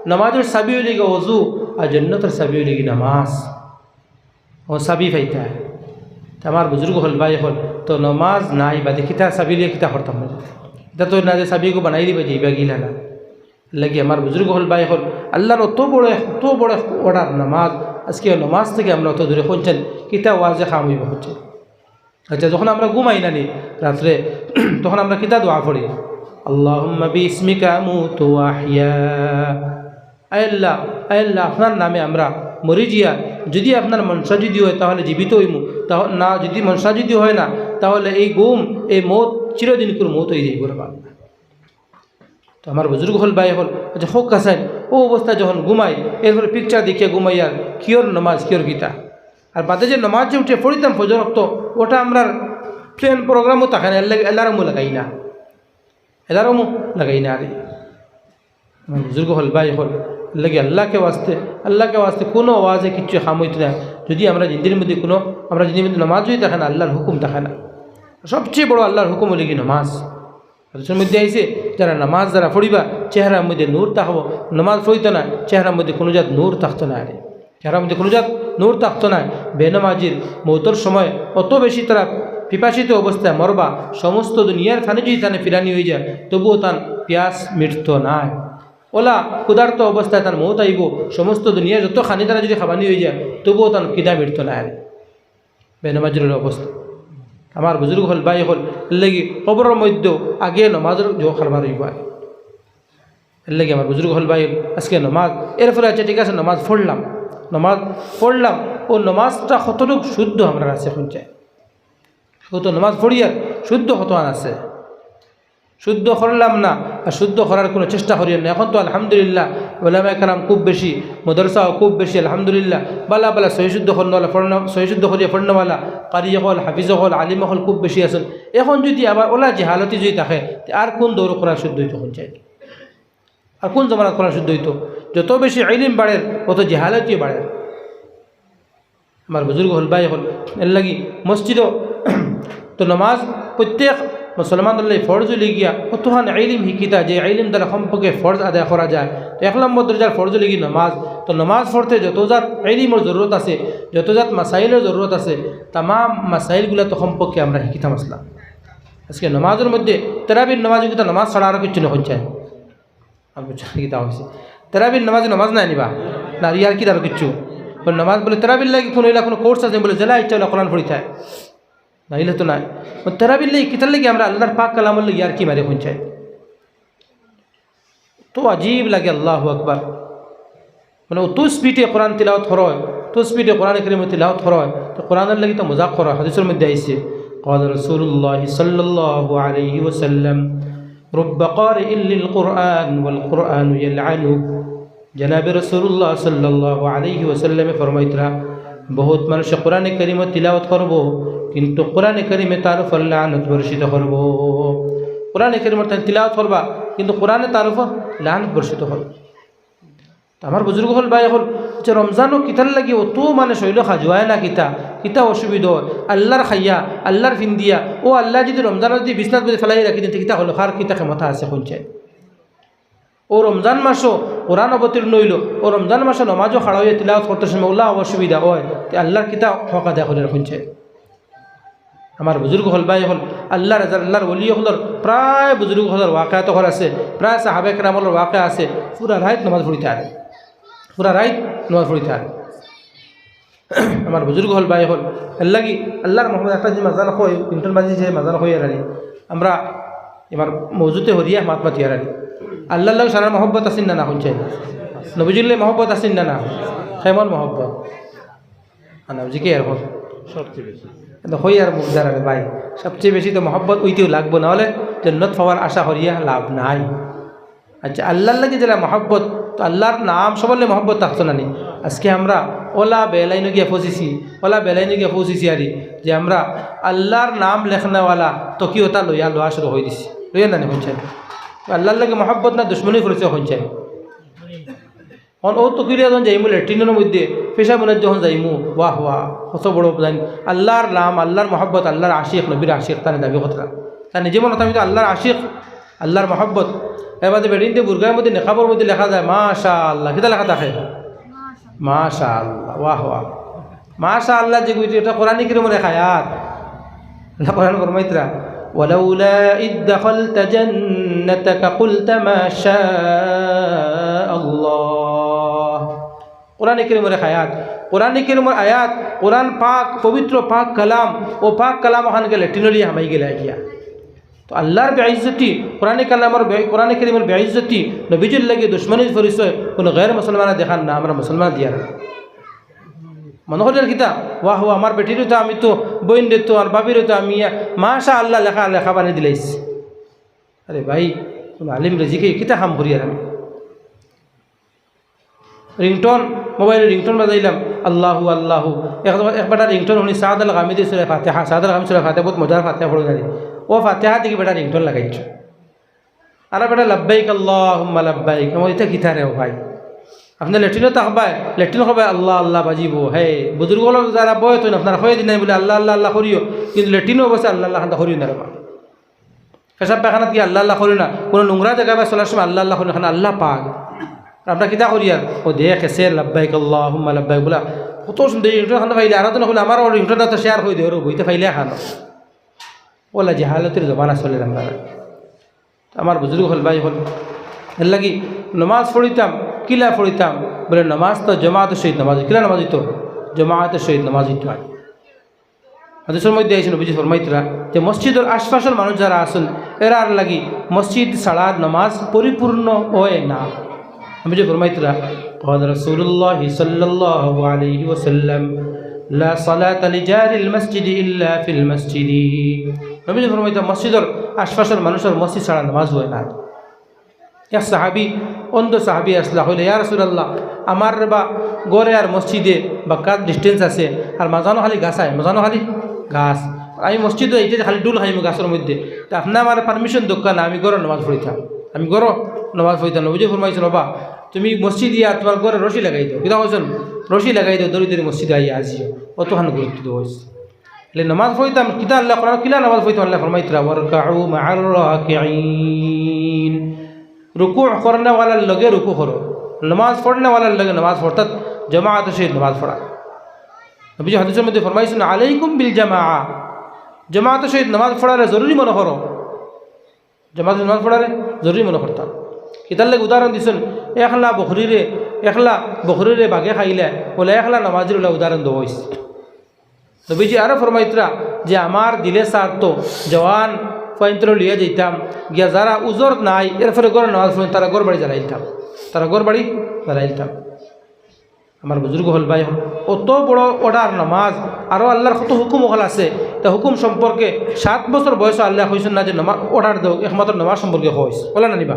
নামাজের সাবি হইলে ওযু আর জন্নতের সাবি হইলে নামাজ ও সাবি ফাইতা আমার বুজুর্গ হল ভাই হল তো নমাজ নাই বা দেখিতা সাবি লিয়ে কিতা করতাম এটা তো না যে সাবিকে বানাই দিবে যাইবা গিলা না লাগে আমার বুজুর্গ হল ভাই হল আল্লাহর অত বড় অর্ডার নামাজ আজকে নামাজ থেকে আমরা অত দূরে শুনছেন কিতা ওয়াজে খাম হইব হচ্ছে আচ্ছা যখন আমরা ঘুমাই নানি রাত্রে তখন আমরা কিতা দোয়া পড়ি আল্লাহুম্মা বিইসমিকা আমুতু ওয়া আহইয়া আল্লাহ আল্লাহ আপনার নামে আমরা মরি জিয়া যদি আপনার মনসা যদি হয় তাহলে জীবিত হইমু তাহলে না যদি মনসা যদি হয় না তাহলে এই গুম এই মত চিরদিন করে মত হয়ে যাইব রে বাবা তো আমার বুজুর্গ হল ভাই হল যে হোক কাছেন ও অবস্থা যখন ঘুমাই এরপরে পিকচার দেখিয়ে ঘুমাই আর কিয়র নমাজ কিয়র গীতা আর বাদে যে নমাজ যে উঠে পড়িতাম ফজর রক্ত ওটা আমরা প্লেন প্রোগ্রামও থাকে না এলারমও লাগাই না এলারমও লাগাই না আরে আমার বুজুর্গ হল ভাই হল লাগে আল্লাহকে ওয়াস্তে কোনো আওয়াজে কিচ্ছু খামইতে না যদি আমরা জিন্দির মধ্যে কোনো আমরা জিন্দির মধ্যে নামাজ যদি থাকে না আল্লাহর হুকুম থাকে না সবচেয়ে বড় আল্লাহর হুকুম হলে কি নামাজ হাদিসের মধ্যে আইছে যারা নামাজ যারা পড়িবা চেহারার মধ্যে নূর থাকবো নামাজ পড়িত না চেহারার মধ্যে কোনো জাত নূর থাকতো না আরে চেহারার মধ্যে কোনো জাত নূর থাকতো না বেনামাজির মৌতর সময় অত বেশি তারা পিপাসিত অবস্থায় মরবা সমস্ত দুনিয়ার থানে যদি তানে ফিরানি হয়ে যায় তবুও তার পিয়াস মিটত না ওলা ক্ষুধার্ত অবস্থায় তার মৌত আইব সমস্ত দুনিয়ার যত খানি তারা যদি খাবানি হয়ে যায় তবুও তার খিদা মিটত না আরে বেনামাজির অবস্থা আমার বুজুর্গ হল বাই হল এর লাগি কবরের মধ্যে আগে নমাজের জো খারবার হইব এর লাগি আমার বুজুর্গ হল বাই আজকে নমাজ এর ফলে আছে ঠিক আছে নমাজ পড়লাম ও নমাজটা কতটুকু শুদ্ধ আমরা আছে শুনছে তো নমাজ পড়িয়া শুদ্ধ হতোয়ান আছে শুদ্ধ করলাম না আর শুদ্ধ করার কোনো চেষ্টা করিও না এখন তো আলহামদুলিল্লাহ ওলামায়ে কেরাম খুব বেশি মাদ্রাসাও খুব বেশি আলহামদুলিল্লাহ বালা বালা সহিশুদ্ধ করনওয়ালা সহিশুদ্ধ করিয়া পড়নওয়ালা কারি হল হাফিজ হল আলিম হল খুব বেশি আছেন এখন যদি আবার ওলা জেহালতি যদি থাকে আর কোন দৌড় করার শুদ্ধ হইতো কোন চাই আর কোন জমানাত করার শুদ্ধ হইতো যত বেশি ইলম বাড়ে তত জেহালতিও বাড়ে আমার বুজুর্গ হল বাই হল এর লাগি মসজিদও তো নমাজ প্রত্যেক মুসলমান ফরজ লিগিয়া কতখান ইলম শিকিতা যে ইলম দ্বারা সম্পর্কে ফরজ আদায় করা যায় তো 1 নম্বর দরজার ফরজ লিগি নমাজ তো নমাজ পড়তে যতজাত ইলমের জরুরত আছে যতজাত মাসাইলের জরুরত আছে তাম মাসাইলগুলো তো সম্পর্কে আমরা শিকিতাম আসলাম আজকে নমাজের মধ্যে তেরাবির নমাজ কিন্তু নমাজ ছাড়া আরও কিছু নখন চাই আমি গীতা হয়েছে তেরাবির নমাজ নাই নিবা না ইয়ার কি আরও কিছু নমাজ বলে তেরাবির লাগে কোনো এলা কোনো কোর্স আছে বলে জেলা ইচ্ছা হলে কোরআন পড়িতায় নাইলে তো নাই তেরাবির লাগে কিতার লাগে আমরা আল্লাহর পাক কালামর লাগে ইয়ার কি মারে শুনছাই তো আজীব লাগে আল্লাহু আকবার মানে তো স্পিডে কোরআন তিলাওয়াত হয় তো স্পিডে কোরআন কারীম তিলাওয়াত হয় তো কোরআনের লাগে তো মজাক করা হাদিসের মধ্যে আইছে قال رسول الله صلى الله عليه وسلم رب قارئ للقرآن والقرآن يلعنه जनाब रसूलुल्लाह सल्लल्लाहु अलैहि वसल्लम फरमाइतरा बहुत मानुष कुरान करीम तिलावत करबो किन्तु कुरान करीमे तार उपर लानत बर्षित करबो कुरान करीम तिलावत करबा किन्तु कुराने तार उपर लानत बर्षित करबो আমার বুজুর্গ হল ভাই হল যে রমজানও কিতার লাগি ও তো মানে শৈল খাজুয়ায় না কিতা অসুবিধা আল্লাহর খাইয়া আল্লাহর ফিন্দিয়া ও আল্লাহ যদি রমজানের যদি বিছনাত মধ্যে ফেলাই রাখি দিতে কিতা হলো খার কিতা ক্ষমতা আছে শুনছে ও রমজান মাসও কোরআন অবতীর্ণ হইল ও রমজান মাসে নমাজও খাড়া হইয়া তিলাওয়াত করতে সময় ওলা অসুবিধা হয় আল্লাহর কিতা হক আদায় করে শুনছে আমার বুজুর্গ হল ভাই হল আল্লাহ রাজা আল্লাহর ওলি হলর প্রায় বুজুর্গ হলর ওয়াকায়াত ঘর আছে প্রায় সাহাবে কেরামর ওয়াকা আছে পুরা রাত নমাজ পড়িতে আরে পুরা রাত নমাজ পড়িতে আরে আমার বুজুর্গ হল ভাই হল আল্লাহি আল্লাহর মোহাম্মদ একটা যে মাজান হয় ইন্টার মাঝি যে মাজান হয়ে আনি আমরা এবার মৌজুতে হরিয়া মাত মাতি আনি আল্লাহ সারা মহব্বত আসেন না শুনছে নবীজুল্লাহ মহব্বত আসেন না কেমন মহব্বত নবজিকে এরকম সবচেয়ে বেশি হই আর মুখ দাঁড়াবে ভাই সবচেয়ে বেশি তো মহব্বত ওইতেও লাগবো নাহলে জন্নত পাওয়ার আশা করিয়া লাভ নাই আচ্ছা আল্লাহর লাগে যারা মহব্বত তো আল্লাহর নাম সবলে মহব্বত থাকতো না নি আজকে আমরা ওলা বেলাইনে গিয়ে পৌঁছেছি আরি যে আমরা আল্লাহর নাম লেখনাওয়ালা তকিওতা লওয়া শুরু হয়ে দিছি লইয়া না শুনছেন আল্লাহর লাগে মহব্বত না দুশ্মনী করেছে শুনছেন ও তো কিরিয়া যখন যাইমু ল্যাট্রিনের মধ্যে পেশাবনের যখন যাইমু ওয়াহ কত বড় জানি আল্লাহর নাম আল্লাহর মহব্বত আল্লাহর আশিক নবীর আশিক তার দাবি কথা তার নিজে মনে আমি তো আল্লাহর আশিক আল্লাহর মহব্বত এবার বেডিনতে বুর্গার মধ্যে নেকাবর মধ্যে লেখা যায় মাশা আল্লাহ কিতা লেখা থাকে মাশা আল্লাহ ওয়াহ মাশা আল্লাহ যে এটা কোরআনিক কিরমের খায়াত আল্লাহ কোরআন ফরমাইতরা ولولا إذ دخلت جنتك قلت ما شاء الله কোরআন কারীমের আয়াত কোরআন কারীমের আয়াত কোরআন পাক পবিত্র পাক কালাম ও পাক কালাম ওখানে গেলে টিনলি হামাই গেলে গিয়া তো আল্লাহর বেইজ্জতি কোরআন কারীমের বেইজ্জতি নবীজির লাগে দুশমনির পরিচয় কোনো গैर মুসলমানা দেখান না আমরা মুসলমান দিয়ার মনে করেন কিতা ওয়াহ আমার বেটিরও তো আমি তো বইন রে তো আর বাবিরও তো আমি মাশা আল্লাহ লেখা বানিয়ে দিলাইছি আরে ভাই আলিম রেজিকে কিতা হাম করি আর আমি রিংটোন মোবাইলে রিংটোন বাজাইলাম আল্লাহু আল্লাহু একবার রিংটোন শুনি সাদ আল গামিদি সুরা ফাতিহা সাদ আল গামি সুরা ফাতিহা বহুত মজার ফাতিহা পড়ে জানি ও ফাতিহা দিকে বেটা রিংটোন লাগাইছো আর বেটা লাব্বাইক আল্লাহুম্মা লাব্বাইক আমার এটা কিতা রে ভাই আপনার লেট্রিনও থাকবাই লেট্রিন হবাই আল্লাহ আল্লাহ বাজিব হে বুজুর্গ যারা বয় তো আপনার হয়ে দিন বলে আল্লাহ আল্লাহ আল্লাহ করিও কিন্তু লেট্রিনও বসে আল্লাহ আল্লাহ খান্তা করিও না রে পেশাব পায়খানাত কি আল্লাহ আল্লাহ করি না কোনো নোংরা জায়গায় বা চলার সময় আল্লাহ আল্লাহ করি না আল্লাহ পাক আপনার কিতা করি আর ও দেখেছে লাব্বাইক আল্লাহুম্মা লাব্বাইক বলা কত সুন্দর রিংটোন খান্তা ফাইলে আরাধনা হলে আমার রিংটোনটা তো শেয়ার হয়ে দেওয়ার বইতে ফাইলে খানো ওলা জাহালতের জমানা চলে আমরা আমার বুজুর্গ হল ভাই হল এর লাগি নমাজ পড়িতাম কিলা পড়িতাম বলে নমাজ তো জমাতের সহিত নমাজ কিলা নমাজ হইতো জমাতের সহিত নমাজ হইতো হাদিসের মধ্যে আইছেন নবীজি ফরমাইতরা যে মসজিদের আশপাশের মানুষ যারা আছেন এরার লাগি মসজিদ ছাড়া নামাজ পরিপূর্ণ হয় না। নবীজি ফরমাইতরা قال رسول الله صلى الله عليه وسلم لا صلاة لجار المسجد إلا في المسجد। নবীজি ফরমাইতরা মসজিদের আশপাশের মানুষের মসজিদ ছাড়া নামাজ হয় না। এক সাহাবি অন্য সাহাবি আসলা হইলে ইয়া রাসূলুল্লাহ আমার বা গড়ে আর মসজিদে বা কাজ ডিস্টেন্স আছে আর মাঝানো খালি গাছ আয় মাঝানো খালি গাছ আমি মসজিদে এইটা খালি ডুল খাইম গাছের মধ্যে তা আপনার আমার পারমিশন দোকান আমি গড় নামাজ পড়িতাম আমি গড় নামাজ পড়িতাম। নবীজি ফরমাইছেন বাবা তুমি মসজিদ ইয়া তোমার ঘরে রশি লাগাই দাও কিনা হয়েছেন রশি লাগাই দাও দড়ি দড়ি মসজিদে আইয়া আসিও অতখান গুরুত্ব দেওয়া হয়েছে। এলে নামাজ পড়িতাম কিতা আল্লাহ কোরআন কিলা নামাজ পড়িতাম আল্লাহ ফরমাইতরা ওয়ারকাউ মা'আর রাকিঈন রুকু করনেওয়ালার লগে রুকু করো নামাজ পড়নেওয়ালার লগে নামাজ পড়তা জামাআত সহিত নামাজ পড়া। নবীজি হাদিসের মধ্যে ফরমাইছেন আলাইকুম বিল জামাআ জামাআত সহিত নামাজ পড়ারে জরুরি মনে করো জামাআত নামাজ পড়ারে জরুরি মনে করতাম। কিতার লাগে উদাহরণ দিছেন একলা বখরিরে বাগে খাইলে বলে একলা নামাজের উদাহরণ দেওয়া হয়েছে। নবীজি আরও ফরমাইতরা যে আমার দিলে সার তো জওয়ান পয়েন্টর লিয়ে যেতাম গিয়া যারা উজর নাই এরপরে গড় নামাজ পড়েন তারা গড় বাড়ি জ্বালাইতাম। আমার বুজুর্গ হল ভাই হল অত বড় অর্ডার নামাজ আরও আল্লাহর কত হুকুম হল আছে তা হুকুম সম্পর্কে 7 বছর বয়স আল্লাহ কইছেন না যে নামাজ অর্ডার দেও একমাত্র নামাজ সম্পর্কে হয়েছে বলে না নিবা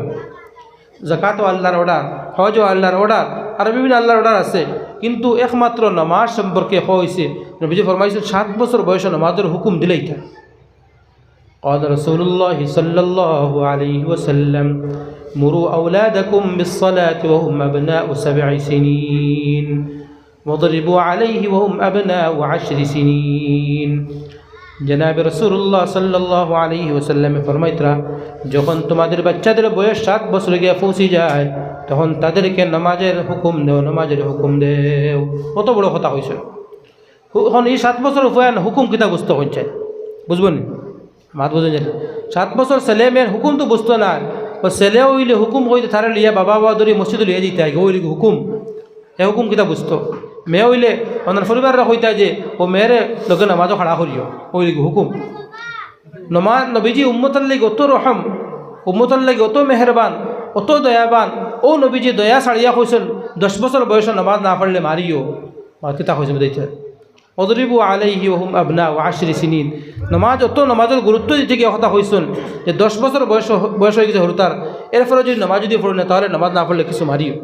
জাকাতও আল্লাহর অর্ডার হজও আল্লাহর অর্ডার আর বিভিন্ন আল্লাহর অর্ডার আছে কিন্তু একমাত্র নামাজ সম্পর্কে হয়েছে নবীজি ফরমাইছেন 7 বছর বয়সে নামাজের হুকুম দিলেই থাকে। قال رسول الله صلى الله عليه وسلم مروا أولادكم بالصلاة وهم أبناء 7 سنين واضربوا عليه وهم أبناء 10 سنين। জনাব রাসূলুল্লাহ সাল্লাল্লাহু আলাইহি ওয়াসাল্লাম ফরমাইতরা যখন তোমাদের বাচ্চাদের বয়স 7 বছর গিয়ে পৌঁছে যায় তখন তাদেরকে নামাজের হুকুম দেও কত বড় কথা হইছে। এখন এই 7 বছর উপয়ান হুকুম কিতা বুঝতে হচ্ছে বুঝবেন মাত বুঝেন 7 বছর ছেলে মেয়ের হুকুম তো বুঝতো না ও ছেলে হইলে হুকুম হইতে তারা লিয়া বাবা ধরে মসজিদে লিয়ে দিতে আগে ওই হুকুম এই হুকুম কিতা বুঝতো। মেয়ে হইলে ওনার পরিবাররা হইতা যে ও মেয়েরে লোকে নামাজও খাড়া করিও ওই হুকুম নমাজ নবীজি উম্মতার লাগে অত রহম উম্মতার লাগে অত মেহরবান অত দয়াবান ও নবীজি দয়া ছাড়িয়া কইছেন 10 বছর বয়সে নামাজ না পড়লে মারিও কিতা কইছে বুঝাইতে অদরিবু আলাইহি ওহুম আবনা 10 সিনিন নামাজ অত নামাজের গুরুত্ব দিতে গিয়ে কথা কইছেন যে 10 বছর বয়স হয়ে গেছে হরতার এরপরে যদি নামাজ যদি পড়ে না তাহলে নামাজ না পড়লে কিছু মারিও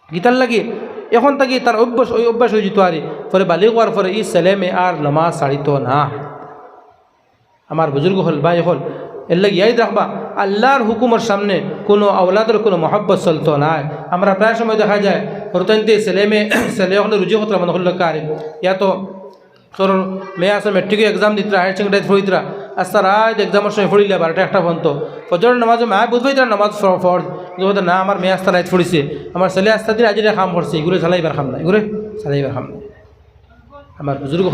গীতার লাগে এখন থাকি তার অভ্যাস হয়ে যেত আর পরে বালিগ হওয়ার পরে এই ছেলে মেয়ে আর নামাজ ছাড়িত না। আমার বুজুর্গ হল ভাই হল এর লাগে ইয়াদ রাখবা আল্লাহর হুকুমের সামনে কোনো আওলাদের কোনো মহব্বত চলতো না। আমরা প্রায় সময় দেখা যায় হরতান্তে ছেলে হলে রুজি হতো মনে হল কারে ইয়া তো তোর মেয়ে আসলে মেট্রিকে এক্সাম দিতরা হায়ার সেকেন্ডারি পড়িতরা আস্তা রাত এক্সামের সময় পড়িলে 12টা 1টা পর্যন্ত ফজরের নামাজে মায় বুঝবাইতরা নামাজ ফরজ না আমার মেয়ে আস্তা রাত পড়িছে আমার ছেলে আস্তা দিন আজিরে খাম করছে এগুলো চালাইবার খাম না আমার বুজুর্গ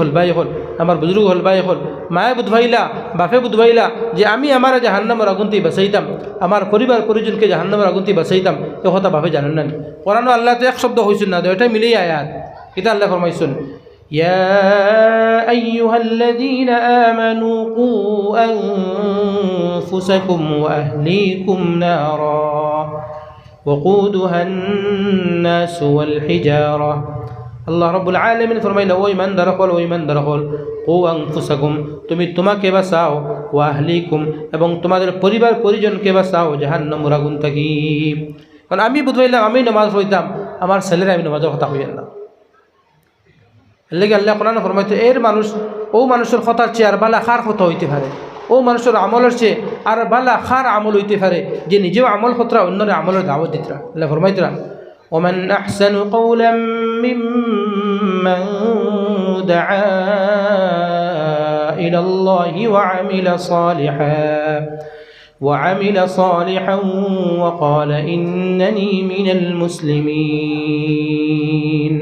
হল ভাই হল মায়ে বুধবাইলা বাপে বুধবাইলা যে আমি আমার জাহান্নামের আগুনতে বাঁচাইতাম আমার পরিজনকে জাহান্নামের আগুনতে বাঁচাইতাম এ কথা বাপে জানেন না কোরআন আল্লাহ তো এক শব্দ হয়েছেন না এটাই মিলেই আয়াত এটা আল্লাহ ফরমাইছেন يا أيها الذين آمنوا قوا أنفسكم وأهليكم نارا وقودها الناس والحجارة আল্লাহ রাব্বুল আলামিন ফরমাইলেন ওই ইমানদার হল কু আনফুসাকুম তুমি তোমাকে বাঁচাও ওয়া আহলিকুম এবং তোমাদের পরিজনকে বাঁচাও জাহান্নামের আগুন থেকে। কারণ আমি বুঝাইলাম আমি নামাজ পড়তাম আমার ছেলেরা আমি নামাজের কথা কইেন না এর লাগে আল্লাহ কোরআন ফরমাইতে এর মানুষের কথার চেয়ে আর বালা খার কথা হইতে পারে ও মানুষের আমলের চেয়ে আর বালা খার আমল হইতে পারে যে নিজেও আমল খতরা অন্যরে আমলের দাওয়াত দিতরা আল্লাহ ফরমাইতরা ومن أحسن قولا ممن دعا إلى الله وعمل صالحا وقال إنني من المسلمين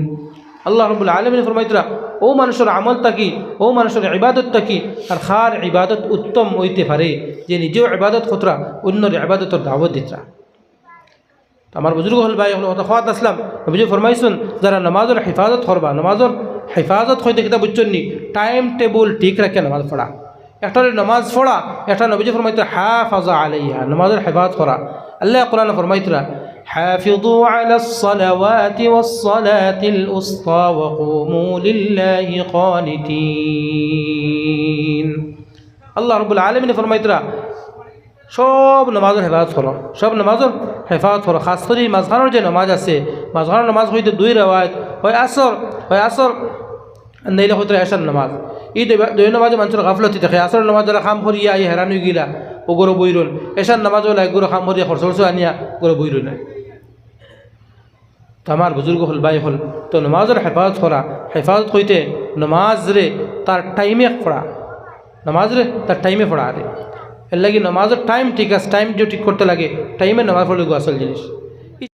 আল্লাহ রাব্বুল আলামিন ফরমাইতরা ও মানুষের আমল তাকি ও মানুষের ইবাদত তাকি আর খার ইবাদত উত্তম হইতে পারে যে নিজেও ইবাদত খতরা অন্যর ইবাদতের দাওয়াত দিতরা। আমার বুজুর্গ হল ভাই হল কথা খাওয়াত আসলাম নবীজি ফরমাইছেন যারা নামাজের হেফাজত করবা নামাজের হেফাজত হইতে কিতা বুঝছেন নি টাইম টেবল ঠিক রাখে নামাজ পড়া একটা হলো নামাজ পড়া একটা নবীজি ফরমাইতো হাফাজা আলাইহা নামাজের হেফাজত করা আল্লাহ কোরআনে ফরমাইতরা حافظوا على الصلوات والصلاة الوسطى وقوموا لله قانتين আল্লাহ রাব্বুল আলামিন ফরমাইতরা সব নামাজের হেফাজত করো সব নামাজের হেফাজত করো খাস করে মাঝখানের যে নামাজ আছে মাঝখানের নামাজ হইতে দুই রেওয়ায়ত হয় আসর নইলে হয়তো এশার নামাজ এই দুই নামাজে মানুষের গাফলতি থাকে আসর নামাজ যারা খাম করিয়া এই হেরান হয়ে গিলা ও গরো বইরন এশার নামাজ হলে গরো খাম করিয়া খরচ আনিয়া গরো বইরন তো আমার বুজুর্গ হল বাই হল তো নামাজের হেফাজত হইতে নামাজ রে তার টাইমে পড়া নামাজ রে তার টাইমে পড়া রে এর লাগে নামাজের টাইম ঠিক আছে টাইম যে ঠিক করতে লাগে টাইমে নামাজ পড়লে আসল জিনিস